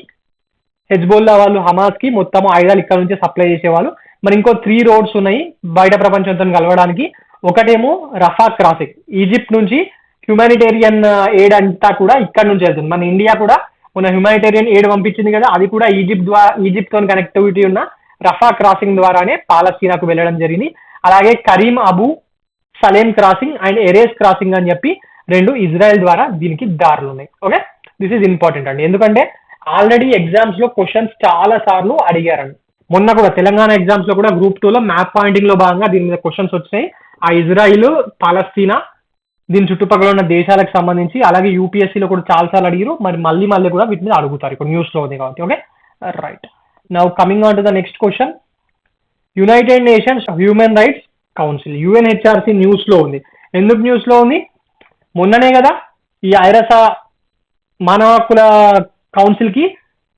హెజ్బోల్లా వాళ్ళు హమాస్ కి మొత్తం ఆయుధాలు ఇక్కడ నుంచే సప్లై చేసేవాళ్ళు. మరి ఇంకో 3 రోడ్స్ ఉన్నాయి బయట ప్రపంచంతో కలవడానికి. ఒకటేమో రఫా క్రాసింగ్, ఈజిప్ట్ నుంచి హ్యుమానిటేరియన్ ఎయిడ్ అంతా కూడా ఇక్కడ నుంచి వెళ్తుంది. మన ఇండియా కూడా మన హ్యుమానిటేరియన్ ఎయిడ్ పంపించింది కదా, అది కూడా ఈజిప్ట్ తో కనెక్టివిటీ ఉన్న రఫా క్రాసింగ్ ద్వారానే పాలస్తీనాకు వెళ్ళడం జరిగింది. అలాగే Karim Abu Salem crossing and erase crossing అని చెప్పి 2 ఇజ్రాయెల్ ద్వారా దీనికి దారులు ఉన్నాయి. ఓకే, దిస్ ఈజ్ ఇంపార్టెంట్ అండి, ఎందుకంటే ఆల్రెడీ ఎగ్జామ్స్ లో క్వశ్చన్స్ చాలా సార్లు అడిగారండి. మొన్న కూడా తెలంగాణ ఎగ్జామ్స్ లో కూడా గ్రూప్ 2 లో మ్యాప్ పాయింటింగ్ లో భాగంగా దీని మీద క్వశ్చన్స్ వచ్చినాయి. ఆ ఇజ్రాయిల్, పాలస్తీనా, దీని చుట్టుపక్కల ఉన్న దేశాలకు సంబంధించి, అలాగే యూపీఎస్సీలో కూడా చాలా సార్లు అడిగారు. మరి మళ్ళీ కూడా వీటి మీద అడుగుతారు, ఇప్పుడు న్యూస్ లో ఉంది కాబట్టి. Okay, right. Now coming on to the next question. United Nations Human Rights Council, UNHRC news లో ఉంది. ఎందుకు న్యూస్ లో ఉంది? మొన్ననే కదా ఈ ఐరస మానవ హక్కుల కౌన్సిల్ కి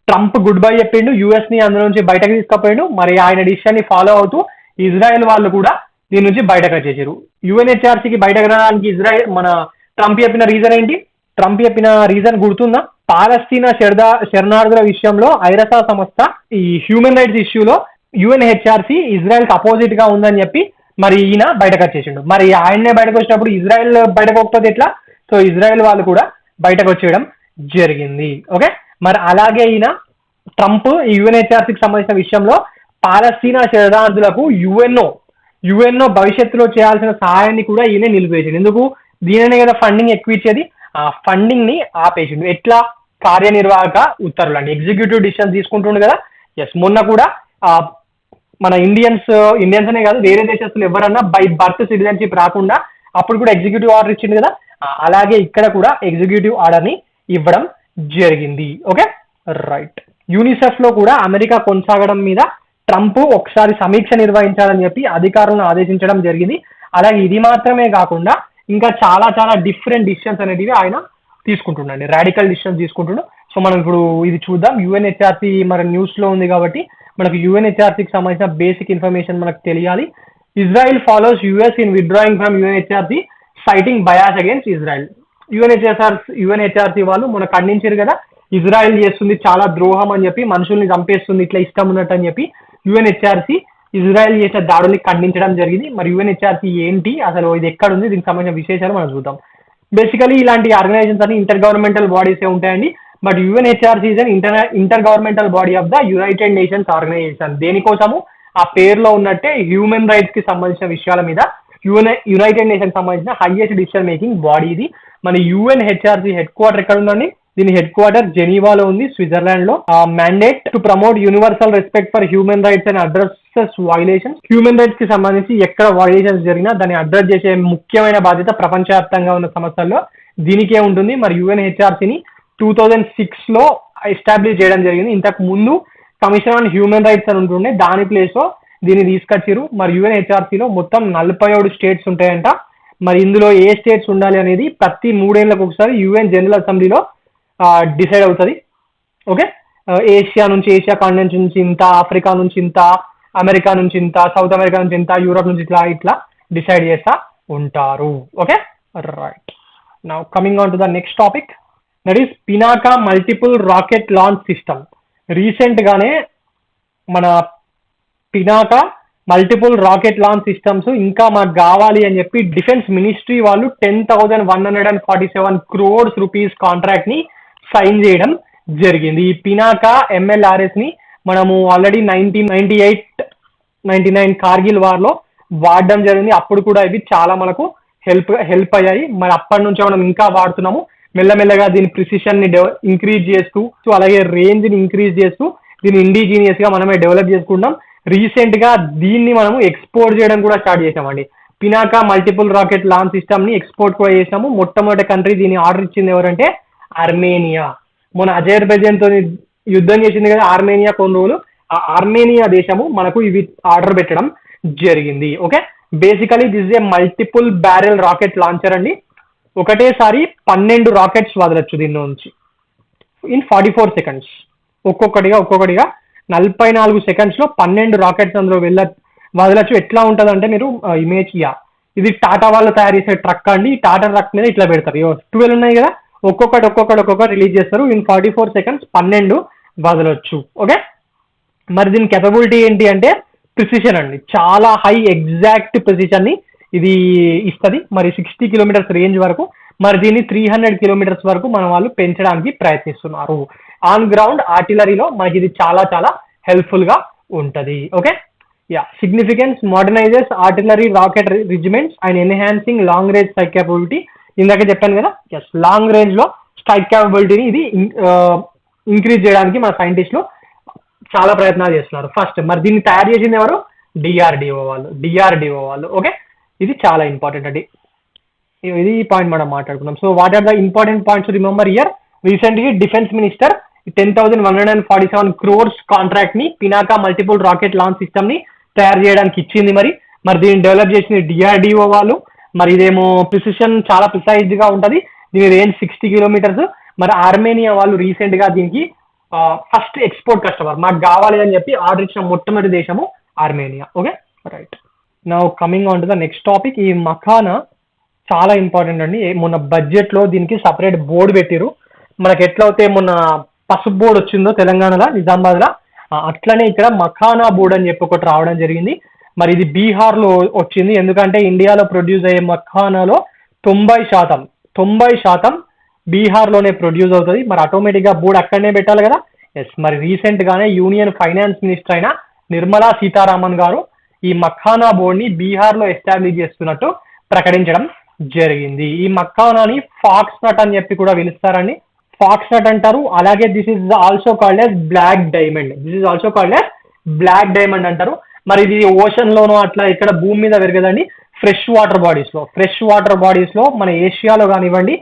ట్రంప్ గుడ్ బై చెప్పిండు, యుఎస్ ని అందులో నుంచి బయటకు తీసుకుపోయిండు. మరి ఆయన డిసిషన్ ని ఫాలో అవుతూ ఇజ్రాయెల్ వాళ్ళు కూడా దీని నుంచి బయటకు వచ్చేసారు. యుఎన్హెచ్ఆర్సీకి బయటకు రావడానికి మన ట్రంప్ చెప్పిన రీజన్ ఏంటి? ట్రంప్ చెప్పిన రీజన్ గుర్తుందా? పాలస్తీనా శరణార్థుల విషయంలో ఐరసా సంస్థ ఈ హ్యూమన్ రైట్స్ ఇష్యూలో యుఎన్హెచ్ఆర్సీ ఇజ్రాయెల్ కి అపోజిట్ గా ఉందని చెప్పి మరి ఈయన బయటకు వచ్చేసిండు. మరి ఆయన్నే బయటకు వచ్చినప్పుడు ఇజ్రాయెల్ బయటకు వస్తుంది ఎట్లా? సో ఇజ్రాయెల్ వాళ్ళు కూడా బయటకు వచ్చేయడం జరిగింది. ఓకే, మరి అలాగే ఈయన ట్రంప్ ఈ యుఎన్హెచ్ఆర్సీకి సంబంధించిన విషయంలో పాలస్తీనా శరణార్థులకు యుఎన్ఓ భవిష్యత్తులో చేయాల్సిన సహాయాన్ని కూడా ఈయన నిలిపేసిండు. ఎందుకు? దీనినే కదా ఫండింగ్ ఎక్కువ ఇచ్చేది. ఆ ఫండింగ్ ని ఆపేసిండు. ఎట్లా? కార్యనిర్వాహక ఉత్తర్వులు అండి, ఎగ్జిక్యూటివ్ డిసిషన్ తీసుకుంటుండు కదా. ఎస్, మొన్న కూడా మన ఇండియన్స్ అనే కాదు, వేరే దేశస్తులు ఎవరన్నా బై బర్త్ సిటిజన్షిప్ రాకుండా అప్పుడు కూడా ఎగ్జిక్యూటివ్ ఆర్డర్ ఇచ్చింది కదా. అలాగే ఇక్కడ కూడా ఎగ్జిక్యూటివ్ ఆర్డర్ ని ఇవ్వడం జరిగింది. Okay, right. యూనిసెఫ్ లో కూడా అమెరికా కొనసాగడం మీద ట్రంప్ ఒకసారి సమీక్ష నిర్వహించాలని చెప్పి అధికారులను ఆదేశించడం జరిగింది. అలాగే ఇది మాత్రమే కాకుండా ఇంకా చాలా చాలా డిఫరెంట్ డిసిషన్స్ అనేటివి ఆయన తీసుకుంటుండండి, రాడికల్ డిసిషన్స్ తీసుకుంటుండు. సో మనం ఇప్పుడు ఇది చూద్దాం. యుఎన్హెచ్ఆర్సీ మన న్యూస్ లో ఉంది కాబట్టి మనకు యుఎన్హెచ్ఆర్సీకి సంబంధించిన బేసిక్ ఇన్ఫర్మేషన్ మనకు తెలియాలి. Israel follows US in withdrawing from UNHRC citing bias against Israel. UNHRC వాళ్ళు మన ఖండించారు కదా, ఇజ్రాయెల్ చేస్తుంది చాలా ద్రోహం అని చెప్పి, మనుషుల్ని చంపేస్తుంది ఇట్లా ఇష్టం ఉన్నట్టు అని చెప్పి యుఎన్హెచ్ఆర్సీ ఇజ్రాయెల్ చేసిన దాడుల్ని ఖండించడం జరిగింది. మరి యుఎన్హెచ్ఆర్సీ ఏంటి, అసలు ఇది ఎక్కడ ఉంది, దీనికి సంబంధించిన విశేషాలు మనం చూద్దాం. బేసికలీ ఇలాంటి ఆర్గనైజేషన్స్ అన్ని ఇంటర్ గవర్నమెంటల్ బాడీసే ఉంటాయండి. But UNHRC is an intergovernmental body of the United Nations Organisation. దేనికోసము? ఆ పేరులో ఉన్నట్టే హ్యూమన్ రైట్స్ కి సంబంధించిన విషయాల మీద యునైటెడ్ నేషన్స్ సంబంధించిన హైయెస్ట్ డిసిషన్ మేకింగ్ బాడీ ఇది. మన యుఎన్హెచ్ఆర్సీ హెడ్ క్వార్టర్ ఎక్కడ ఉందండి? దీని హెడ్ క్వార్టర్ జెనీవాలో ఉంది, స్విట్జర్లాండ్ లో. Mandate to promote universal respect for human rights and addresses violations. Human rights కి సంబంధించి ఎక్కడ వైలేషన్స్ జరిగినా దాన్ని అడ్రస్ చేసే ముఖ్యమైన బాధ్యత ప్రపంచవ్యాప్తంగా ఉన్న సమస్యల్లో దీనికే ఉంటుంది. మరి యుఎన్హెచ్ఆర్సీని 2006 లో ఎస్టాబ్లిష్ చేయడం జరిగింది. ఇంతకు ముందు కమిషన్ ఆన్ హ్యూమన్ రైట్స్ అని ఉంటుండే, దాని ప్లేస్ లో దీన్ని తీసుకొచ్చారు. మరి యుఎన్హెచ్ఆర్సీలో మొత్తం 47 స్టేట్స్ ఉంటాయంట. మరి ఇందులో ఏ స్టేట్స్ ఉండాలి అనేది ప్రతి 3 ఏళ్లకు ఒకసారి యుఎన్ జనరల్ అసెంబ్లీలో డిసైడ్ అవుతుంది. ఓకే, ఏషియా కాంటినెంట్ నుంచి ఇంత, ఆఫ్రికా నుంచి ఇంత, అమెరికా నుంచి ఇంత, సౌత్ అమెరికా నుంచి ఇంత, యూరోప్ నుంచి ఇట్లా డిసైడ్ చేస్తా ఉంటారు. Okay, right. Now coming on to the next topic, that is Pinaka multiple rocket launch system. Recent గానే మన Pinaka multiple rocket launch systems ఇంకా మాకు కావాలి అని చెప్పి డిఫెన్స్ మినిస్ట్రీ వాళ్ళు 10,147 crores రూపీస్ కాంట్రాక్ట్ ని సైన్ చేయడం జరిగింది. ఈ పినాకా MLRS ని మనము ఆల్రెడీ 1998-99 కార్గిల్ వార్ లో వాడడం జరిగింది. అప్పుడు కూడా ఇవి చాలా మనకు హెల్ప్ అయ్యాయి. మరి అప్పటి నుంచే మనం ఇంకా వాడుతున్నాము. మెల్లమెల్లగా దీని ప్రిసిషన్ ని ఇంక్రీజ్ చేస్తూ, అలాగే రేంజ్ ని ఇంక్రీజ్ చేస్తూ దీన్ని ఇండిజీనియస్ గా మనమే డెవలప్ చేసుకుంటాం. రీసెంట్ గా దీన్ని మనము ఎక్స్పోర్ట్ చేయడం కూడా స్టార్ట్ చేసామండి. Pinaka multiple rocket launch system ని ఎక్స్పోర్ట్ కూడా చేసాము. మొట్టమొదటి కంట్రీ దీన్ని ఆర్డర్ ఇచ్చింది ఎవరంటే అర్మేనియా. మన అజర్బైజాన్ తో యుద్ధం చేసింది కదా ఆర్మేనియా కొన్ని రోజులు, ఆ ఆర్మేనియా దేశము మనకు ఇవి ఆర్డర్ పెట్టడం జరిగింది. Okay, basically this is a multiple barrel rocket launcher అండి. ఒకటేసారి 12 రాకెట్స్ వదలొచ్చు దీని నుంచి ఇన్ 44 సెకండ్స్. ఒక్కొక్కటిగా 44 సెకండ్స్ లో 12 రాకెట్స్ అందులో వదలొచ్చు. ఎట్లా ఉంటుంది అంటే మీరు ఇమేజ్ ఇది టాటా వాళ్ళు తయారు చేసే ట్రక్ అండి. ఈ టాటా ట్రక్ మీద ఇట్లా పెడతారు, 12 ఉన్నాయి కదా, ఒక్కొక్కటి రిలీజ్ చేస్తారు. In 44 seconds 12 వదలొచ్చు. ఓకే, మరి దీని కెపబిలిటీ ఏంటి అంటే ప్రిసిషన్ అండి, చాలా హై ఎగ్జాక్ట్ ప్రిసిషన్ ని ఇది ఇస్తుంది. మరి 60 కిలోమీటర్స్ రేంజ్ వరకు, మరి దీన్ని 300 కిలోమీటర్స్ వరకు మన వాళ్ళు పెంచడానికి ప్రయత్నిస్తున్నారు. ఆన్ గ్రౌండ్ ఆర్టిలరీలో మనకి ఇది చాలా చాలా హెల్ప్ఫుల్ గా ఉంటది. Okay, significance modernises artillery rocket regiments and enhancing long range strike capability. ఇందాక చెప్పాను కదా, లాంగ్ రేంజ్ లో స్ట్రైక్ క్యాపబిలిటీని ఇది ఇంక్రీజ్ చేయడానికి మన సైంటిస్టులు చాలా ప్రయత్నాలు చేస్తున్నారు. ఫస్ట్ మరి దీన్ని తయారు చేసింది ఎవరు? డిఆర్డిఓ వాళ్ళు. ఓకే, ఇది చాలా ఇంపార్టెంట్ అండి. ఇది పాయింట్ మనం మాట్లాడుకున్నాం. So what are the important points remember year? Recently defence minister 10,147 crores contract ని Pinaka multiple rocket launch system ని తయారు చేయడానికి ఇచ్చింది. మరి దీన్ని డెవలప్ చేసింది డిఆర్డిఓ వాళ్ళు. మరి ఇదేమో ప్రిసిషన్ చాలా ప్రిసైజ్ గా ఉంటది, దీని రేంజ్ 60 కిలోమీటర్స్. మరి ఆర్మేనియా వాళ్ళు రీసెంట్ గా దీనికి ఫస్ట్ ఎక్స్పోర్ట్ కస్టమర్, మాకు కావాలి అని చెప్పి ఆర్డర్ ఇచ్చిన మొట్టమొదటి దేశము Armenia. Okay, right. Now coming on to the next topic. ఈ మఖానా చాలా ఇంపార్టెంట్ అండి. మొన్న బడ్జెట్ లో దీనికి సపరేట్ బోర్డు పెట్టిరు. మనకి ఎట్లా అయితే మొన్న పసుపు బోర్డు వచ్చిందో తెలంగాణలో నిజామాబాద్ లో, అట్లనే ఇక్కడ మఖానా బోర్డు అని చెప్పి ఒకటి రావడం జరిగింది. మరి ఇది బీహార్ లో వచ్చింది. ఎందుకంటే ఇండియాలో ప్రొడ్యూస్ అయ్యే మఖానాలో 90% బీహార్ లోనే ప్రొడ్యూస్ అవుతుంది. మరి ఆటోమేటిక్ గా బోర్డు అక్కడనే పెట్టాలి కదా. మరి రీసెంట్ గానే యూనియన్ ఫైనాన్స్ మినిస్టర్ అయిన నిర్మలా సీతారామన్ గారు ఈ మఖానా బోర్డ్ ని బీహార్ లో ఎస్టాబ్లిష్ చేస్తున్నట్టు ప్రకటించడం జరిగింది. ఈ మఖానాని ఫాక్స్ నట్ అని చెప్పి కూడా పిలుస్తారండి, ఫాక్స్ నట్ అంటారు. అలాగే this is also called as black diamond అంటారు. మరి ఇది ఓషన్ లోనో అట్లా ఇక్కడ భూమి మీద పెరగదండి, ఫ్రెష్ వాటర్ బాడీస్ లో మన ఏషియాలో కానివ్వండి,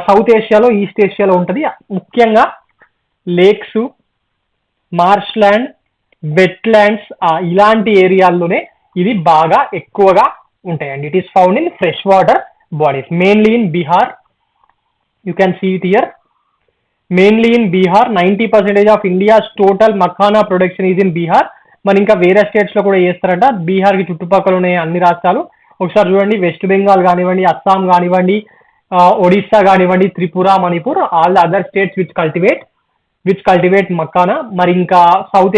సౌత్ ఏషియాలో, ఈస్ట్ ఏషియాలో ఉంటుంది. ముఖ్యంగా lakes, marshland, wetland ఇలాంటి ఏరియాల్లోనే ఇది బాగా ఎక్కువగా ఉంటాయండి. It is found in fresh water bodies, mainly in Bihar. You can see it here. Mainly in Bihar 90% of India's total makhana production is in Bihar. మరి ఇంకా వేరే స్టేట్స్ లో కూడా చేస్తారంట. బీహార్ కి చుట్టుపక్కల ఉన్న అన్ని రాష్ట్రాలు ఒకసారి చూడండి, వెస్ట్ బెంగాల్ కానివ్వండి, అస్సాం కానివ్వండి, ఒడిస్సా కానివ్వండి, Tripura, Manipur, all the other states which cultivate makhana. మరి ఇంకా సౌత్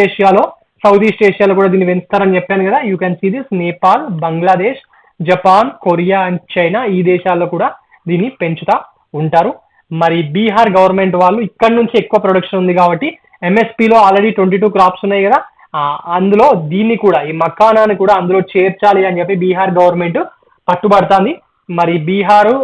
ఈస్ట్ ఏషియాలో కూడా దీన్ని పెంచుతారని చెప్పాను కదా. You can see this Nepal, Bangladesh, Japan, Korea and China, ఈ దేశాల్లో కూడా దీన్ని పెంచుతా ఉంటారు. మరి బీహార్ గవర్నమెంట్ వాళ్ళు ఇక్కడ నుంచి ఎక్కువ ప్రొడక్షన్ ఉంది కాబట్టి ఎంఎస్పీలో ఆల్రెడీ 22 క్రాప్స్ ఉన్నాయి కదా, అందులో దీన్ని కూడా, ఈ మఖానాని కూడా అందులో చేర్చాలి అని చెప్పి బీహార్ గవర్నమెంట్ పట్టుబడుతుంది. మరి బీహారు,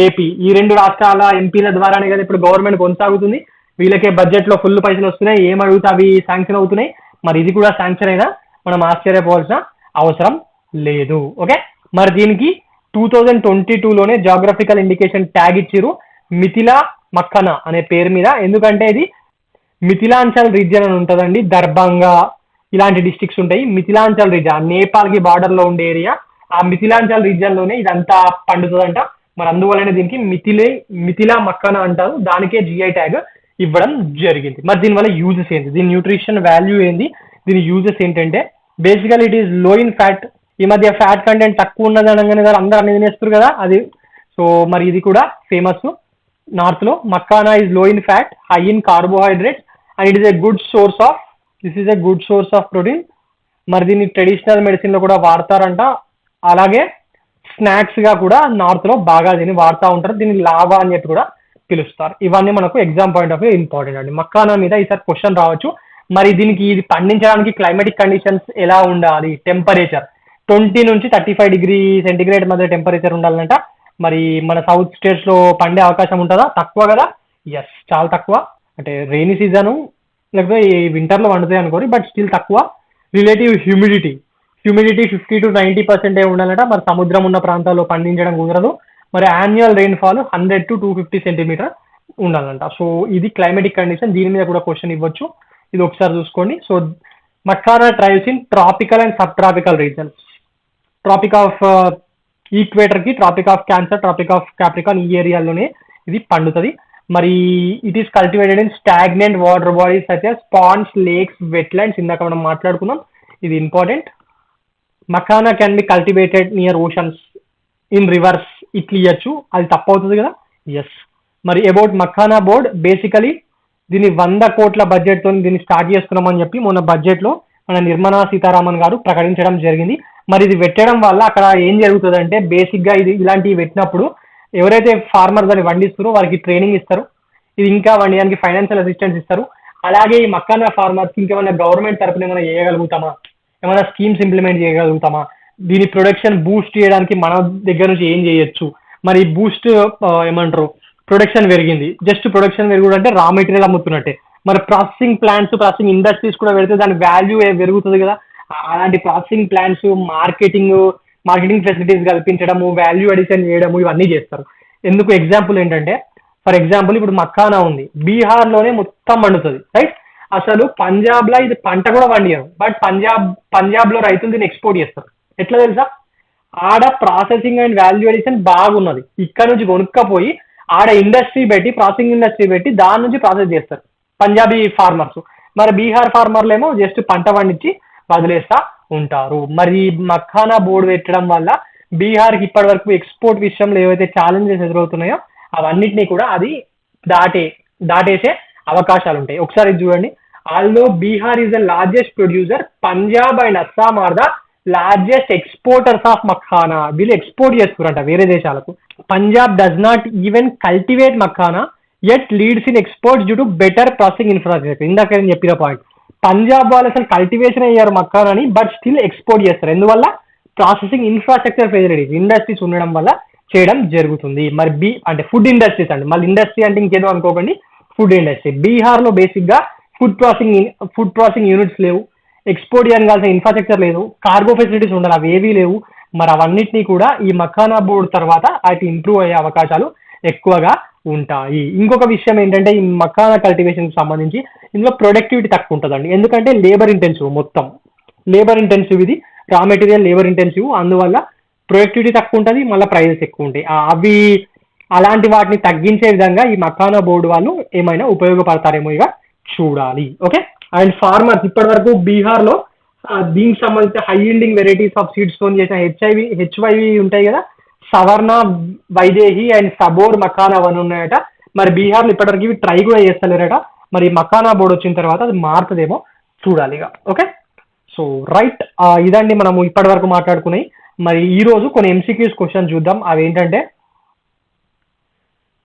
ఏపీ ఈ రెండు రాష్ట్రాల ఎంపీల ద్వారానే కదా ఇప్పుడు గవర్నమెంట్ కొనసాగుతుంది. వీళ్ళకే బడ్జెట్ లో ఫుల్ పైసలు వస్తున్నాయి, ఏం అడుగుతా అవి శాంక్షన్ అవుతున్నాయి. మరి ఇది కూడా శాంక్షన్ అయినా మనం ఆశ్చర్యపోవాల్సిన అవసరం లేదు. ఓకే, మరి దీనికి 2022లోనే జాగ్రఫికల్ ఇండికేషన్ ట్యాగ్ ఇచ్చిరు, మిథిలా మక్కనా అనే పేరు మీద. ఎందుకంటే ఇది మిథిలాంచల్ రీజియన్ అని ఉంటుందండి, దర్భంగా ఇలాంటి డిస్ట్రిక్ట్స్ ఉంటాయి. మిథిలాంచల్ రీజియన్ నేపాల్ కి బార్డర్ లో ఉండే ఏరియా, ఆ మిథిలాంచల్ రీజియన్ లోనే ఇదంతా పండుతుందంట. మరి అందువల్లనే దీనికి మిథిలా మక్కనా అంటారు. దానికే జిఐ ట్యాగ్ ఇవ్వడం జరిగింది. మరి దీనివల్ల యూజెస్ ఏంటి, దీని న్యూట్రిషన్ వాల్యూ ఏంది, దీని యూజెస్ ఏంటంటే బేసికల్ it is low in fat. ఈ మధ్య ఫ్యాట్ కంటెంట్ తక్కువ ఉన్నది అనగానే అందరూ అన్ని తినేస్తారు కదా అది. సో మరి ఇది కూడా ఫేమస్ నార్త్ లో. Makhana is low in fat, high in carbohydrates and it is a good source of protein. మరి దీన్ని ట్రెడిషనల్ మెడిసిన్ లో కూడా వాడతారంట. అలాగే స్నాక్స్ గా కూడా నార్త్ లో బాగా దీన్ని వాడుతూ ఉంటారు. దీన్ని లావా అని చెప్పి కూడా పిలుస్తారు. ఇవన్నీ మనకు exam point of view important అండి. మక్కానా మీద ఈసారి క్వశ్చన్ రావచ్చు. మరి దీనికి ఇది పండించడానికి క్లైమాటిక్ కండిషన్స్ ఎలా ఉండాలి, టెంపరేచర్ 20 నుంచి 35 డిగ్రీ సెంటిగ్రేడ్ మధ్య టెంపరేచర్ ఉండాలంట. మరి మన సౌత్ స్టేట్స్ లో పండే అవకాశం ఉంటుందా? తక్కువ కదా. ఎస్, చాలా తక్కువ. అంటే రెయినీ సీజను లేకపోతే వింటర్ లో పండుతాయి అనుకోరు, బట్ స్టిల్ తక్కువ. రిలేటివ్ హ్యూమిడిటీ 50 to 90% ఉండాలంట. మరి సముద్రం ఉన్న ప్రాంతాల్లో పండించడం కుదరదు. మరి యాన్యువల్ రెయిన్ఫాల్ 100 to 250 సెంటీమీటర్ ఉండాలంట. సో ఇది క్లైమేటిక్ కండిషన్, దీని మీద కూడా క్వశ్చన్ ఇవ్వచ్చు, ఇది ఒకసారి చూసుకోండి. So makhana thrives in tropical and subtropical regions. Tropic of equator కి, tropic of Cancer, tropic of Capricorn, ఈ ఏరియాలోనే ఇది పండుతుంది. మరి it is cultivated in stagnant water bodies such as ponds, lakes, wetlands, ఇందాక మనం మాట్లాడుకున్నాం, ఇది important. Makhana can be cultivated near oceans, in reverse, ఇట్లా ఇవ్వచ్చు, అది తప్పవుతుంది కదా. ఎస్. మరి అబౌట్ మకానా బోర్డ్, బేసికలీ దీన్ని 100 కోట్ల బడ్జెట్తో దీన్ని స్టార్ట్ చేసుకున్నామని చెప్పి మొన్న బడ్జెట్లో మన నిర్మలా సీతారామన్ గారు ప్రకటించడం జరిగింది. మరి ఇది పెట్టడం వల్ల అక్కడ ఏం జరుగుతుందంటే, బేసిక్గా ఇది ఇలాంటివి పెట్టినప్పుడు ఎవరైతే ఫార్మర్స్ అని పండిస్తారో వారికి ట్రైనింగ్ ఇస్తారు, ఇది ఇంకా వండడానికి ఫైనాన్షియల్ అసిస్టెన్స్ ఇస్తారు. అలాగే ఈ మక్కానా ఫార్మర్స్ ఇంకేమైనా గవర్నమెంట్ తరఫున ఏమైనా చేయగలుగుతామా, ఏమైనా స్కీమ్స్ ఇంప్లిమెంట్ చేయగలుగుతామా, దీని ప్రొడక్షన్ బూస్ట్ చేయడానికి మన దగ్గర నుంచి ఏం చేయొచ్చు. మరి బూస్ట్ ఏమంటారు, ప్రొడక్షన్ పెరిగింది, జస్ట్ ప్రొడక్షన్ పెరుగుడు అంటే రా మెటీరియల్ అమ్ముతున్నట్టే. మరి ప్రాసెసింగ్ ప్లాంట్స్, ప్రాసెసింగ్ ఇండస్ట్రీస్ కూడా పెడితే దాని వాల్యూ పెరుగుతుంది కదా. అలాంటి ప్రాసెసింగ్ ప్లాంట్స్, మార్కెటింగ్ ఫెసిలిటీస్ కల్పించడము, వాల్యూ అడిషన్ చేయడము, ఇవన్నీ చేస్తారు. ఎందుకు ఎగ్జాంపుల్ ఏంటంటే, ఫర్ ఎగ్జాంపుల్ ఇప్పుడు మక్కానా ఉంది, బీహార్లోనే మొత్తం పండుతుంది, రైట్. అసలు పంజాబ్లో ఇది పంట కూడా పండియరు, బట్ పంజాబ్లో రైతులు దీన్ని ఎక్స్పోర్ట్ చేస్తారు. ఎట్లా తెలుసా, ఆడ ప్రాసెసింగ్ అండ్ వాల్యూ అడిషన్ బాగున్నది, ఇక్కడ నుంచి కొనుక్కపోయి ఆడ ఇండస్ట్రీ పెట్టి, ప్రాసెసింగ్ ఇండస్ట్రీ పెట్టి దాని నుంచి ప్రాసెస్ చేస్తారు పంజాబీ ఫార్మర్స్. మరి బీహార్ ఫార్మర్లు ఏమో జస్ట్ పంట పండించి వదిలేస్తా ఉంటారు. మరి మక్కానా బోర్డు పెట్టడం వల్ల బీహార్కి ఇప్పటి వరకు ఎక్స్పోర్ట్ విషయంలో ఏవైతే ఛాలెంజెస్ ఎదురవుతున్నాయో అవన్నిటినీ కూడా అది దాటేసే అవకాశాలు ఉంటాయి. ఒకసారి చూడండి, although Bihar is the largest producer, Punjab and Assam are the largest exporters of makhana. వీళ్ళు ఎక్స్పోర్ట్ చేస్తున్నారంట వేరే దేశాలకు. Punjab does not even cultivate makhana yet leads in exports due to better processing infrastructure. ఇందాక నేను చెప్పిన పాయింట్, పంజాబ్ వాళ్ళు అసలు కల్టివేషన్ అయ్యారు మక్కానాని, బట్ స్టిల్ ఎక్స్పోర్ట్ చేస్తారు. ఎందువల్ల, ప్రాసెసింగ్ ఇన్ఫ్రాస్ట్రక్చర్ ఫెసిలిటీస్, ఇండస్ట్రీస్ ఉండడం వల్ల చేయడం జరుగుతుంది. మరి అంటే ఫుడ్ ఇండస్ట్రీస్ అండి, మళ్ళీ ఇండస్ట్రీ అంటే ఇంకేదో అనుకోకండి, ఫుడ్ ఇండస్ట్రీ. బీహార్లో బేసిక్గా ఫుడ్ ప్రాసెసింగ్ యూనిట్స్ లేవు, ఎక్స్పోర్ట్ చేయగలిసిన ఇన్ఫ్రాస్ట్రక్చర్ లేదు, కార్గో ఫెసిలిటీస్ ఉండాలి, అవి ఏవీ లేవు. మరి అవన్నిటినీ కూడా ఈ మక్కానా బోర్డు తర్వాత అటు ఇంప్రూవ్ అయ్యే అవకాశాలు ఎక్కువగా ఉంటాయి. ఇంకొక విషయం ఏంటంటే, ఈ మక్కానా కల్టివేషన్కి సంబంధించి ఇందులో ప్రొడక్టివిటీ తక్కువ ఉంటుందండి. ఎందుకంటే లేబర్ ఇంటెన్సివ్, మొత్తం లేబర్ ఇంటెన్సివ్, ఇది రా మెటీరియల్ లేబర్ ఇంటెన్సివ్, అందువల్ల ప్రొడక్టివిటీ తక్కువ ఉంటుంది, మళ్ళీ ప్రైజెస్ ఎక్కువ ఉంటాయి. అవి అలాంటి వాటిని తగ్గించే విధంగా ఈ మక్కానా బోర్డు వాళ్ళు ఏమైనా ఉపయోగపడతారేమో ఇక చూడాలి. ఓకే. అండ్ ఫార్మర్స్ ఇప్పటి వరకు బీహార్లో దీనికి సంబంధించిన high yielding varieties of seeds తో చేసిన హెచ్వైవి ఉంటాయి కదా, సవర్ణ, వైదేహి అండ్ సబోర్ మక్కానా అవన్నీ ఉన్నాయట. మరి బీహార్లో ఇప్పటివరకు ఇవి ట్రై కూడా చేస్తలేరట. మరి మక్కానా బోర్డు వచ్చిన తర్వాత అది మారుతుందేమో చూడాలి ఇక. ఓకే. సో రైట్, ఇదండి మనము ఇప్పటి వరకు మాట్లాడుకున్నాయి. మరి ఈ రోజు కొన్ని ఎంసీక్యూస్ క్వశ్చన్ చూద్దాం. అవి ఏంటంటే,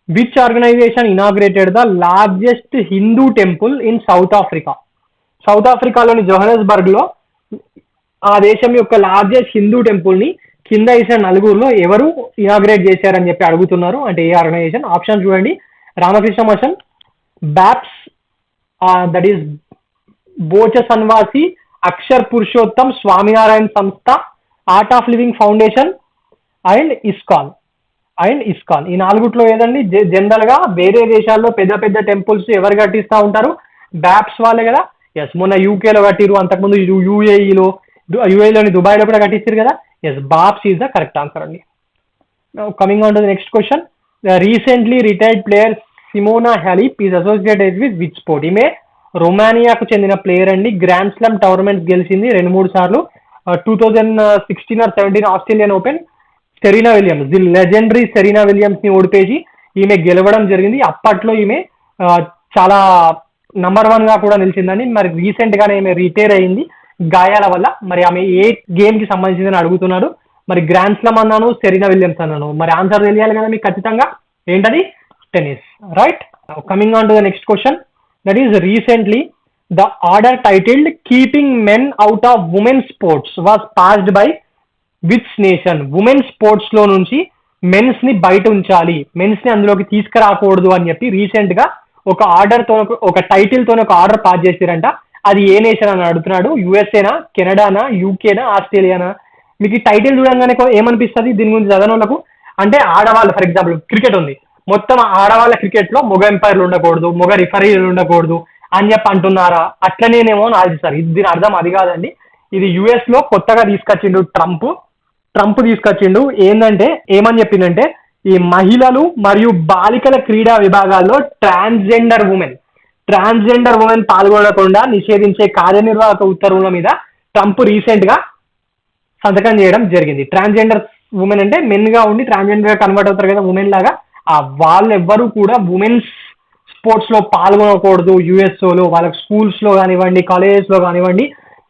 which organisation inaugurated the largest Hindu temple in South Africa? South ఆఫ్రికాలోని జోహనస్బర్గ్ లో ఆ దేశం యొక్క లార్జెస్ట్ హిందూ టెంపుల్ ని కింద వేసిన నలుగురులో ఎవరు ఇనాగ్రేట్ చేశారని చెప్పి అడుగుతున్నారు. అంటే ఏ ఆర్గనైజేషన్? ఆప్షన్ చూడండి, Ramakrishna Mission, BAPS, that is Bochasanwasi, Akshar Purushottam, Swaminarayan Sanstha, Art of Living Foundation and ISKCON. ఈ నాలుగుట్లో ఏదండి జనరల్ గా వేరే దేశాల్లో పెద్ద పెద్ద టెంపుల్స్ ఎవరు కట్టిస్తూ ఉంటారు? బ్యాప్స్ వాళ్ళే కదా. ఎస్, మొన్న యూకేలో కట్టిరు, అంతకుముందు యూఏలోని దుబాయ్లో కూడా కట్టించారు కదా. Yes, BAPS is the correct answer అండి. Coming on to the next question, recently retired player Simona Halep is associated with which sport? ఈమె రొమానియాకు చెందిన ప్లేయర్ అండి. గ్రాండ్ స్లామ్ టోర్నమెంట్స్ గెలిచింది 2-3 సార్లు. 2016 or 17 Australian open, Serena Williams, the legendary Serena Williams ని ఓడిపేసి ఈమె గెలవడం జరిగింది. అప్పట్లో ఈమె చాలా నంబర్ 1 గా కూడా నిలిచిందని. మరి రీసెంట్ గానే ఈమె రిటైర్ అయింది గాయాల వల్ల. మరి ఆమె ఏ గేమ్ కి సంబంధించిందని అడుగుతున్నాడు. మరి గ్రాండ్ స్లామ్ అన్నాను, సెరీనా విలియమ్స్ అన్నాను. మరి ఆన్సర్ తెలియాలి కదా మీకు ఖచ్చితంగా. ఏంటది? Tennis, right. Coming on to the next question, that is recently the order titled keeping men out of women sports was passed by which nation? Women sports లో నుంచి మెన్స్ ని బయట ఉంచాలి, మెన్స్ ని అందులోకి తీసుకురాకూడదు అని చెప్పి రీసెంట్ గా ఒక ఆర్డర్ తో, ఒక టైటిల్ తో ఒక ఆర్డర్ పాస్ చేసిరంట. అది ఏ నేషన్ అని అడుగుతున్నాడు. యుఎస్ఏనా, కెనడానా, యూకేనా, ఆస్ట్రేలియానా? మీకు ఈ టైటిల్ చూడంగానే ఏమనిపిస్తుంది దీని గురించి చదవనోళ్ళకు? అంటే ఆడవాళ్ళు, ఫర్ ఎగ్జాంపుల్ క్రికెట్ ఉంది, మొత్తం ఆడవాళ్ళ క్రికెట్ లో మొగ ఎంపైర్లు ఉండకూడదు, మొగ రిఫరీలు ఉండకూడదు అని చెప్పి అంటున్నారా? అట్లనేనేమో అని ఆలోచిస్తారు. దీని అర్థం అది కాదండి. ఇది యుఎస్ లో కొత్తగా తీసుకొచ్చిండు ట్రంప్ తీసుకొచ్చిండు. ఏంటంటే ఏమని చెప్పిందంటే ఈ మహిళలు మరియు బాలికల క్రీడా విభాగాల్లో ట్రాన్స్జెండర్ ఉమెన్ పాల్గొనకుండా నిషేధించే కార్యనిర్వాహక ఉత్తర్వుల మీద ట్రంప్ రీసెంట్ గా సంతకం చేయడం జరిగింది. ట్రాన్స్జెండర్ ఉమెన్ అంటే మెన్ గా ఉండి ట్రాన్స్జెండర్ గా కన్వర్ట్ అవుతారు కదా ఉమెన్ లాగా, వాళ్ళు ఎవ్వరూ కూడా ఉమెన్స్ స్పోర్ట్స్ లో పాల్గొనకూడదు. యుఎస్ఓలో వాళ్ళకి స్కూల్స్ లో కానివ్వండి, కాలేజెస్ లో కానివ్వండి,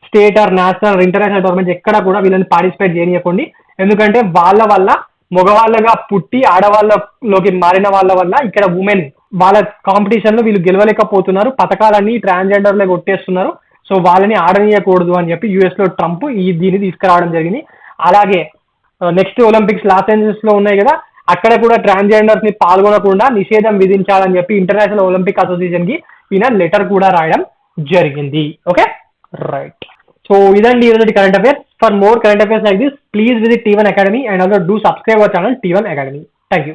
state or national international tournaments ఎక్కడ కూడా వీళ్ళని పార్టిసిపేట్ చేయనియకండి. ఎందుకంటే వాళ్ళ వల్ల మగవాళ్ళగా పుట్టి ఆడవాళ్ళలోకి మారిన వాళ్ళ వల్ల ఇక్కడ ఉమెన్ వాళ్ళ కాంపిటీషన్ లో వీళ్ళు గెలవలేకపోతున్నారు, పథకాలన్నీ ట్రాన్స్జెండర్లే కొట్టేస్తున్నారు. సో వాళ్ళని ఆడనీయకూడదు అని చెప్పి యుఎస్ లో ట్రంప్ దీన్ని తీసుకురావడం జరిగింది. అలాగే నెక్స్ట్ ఒలింపిక్స్ లాస్ ఏంజల్స్ లో ఉన్నాయి కదా, అక్కడ కూడా ట్రాన్స్జెండర్స్ ని పాల్గొనకుండా నిషేధం విధించాలని చెప్పి ఇంటర్నేషనల్ ఒలింపిక్ అసోసియేషన్ కి ఈయన లెటర్ కూడా రాయడం జరిగింది. Okay, right. సో ఇదండి ఈరోజు current affairs. For more current affairs like this, please visit T1 Academy and also do subscribe our channel T1 Academy. Thank you.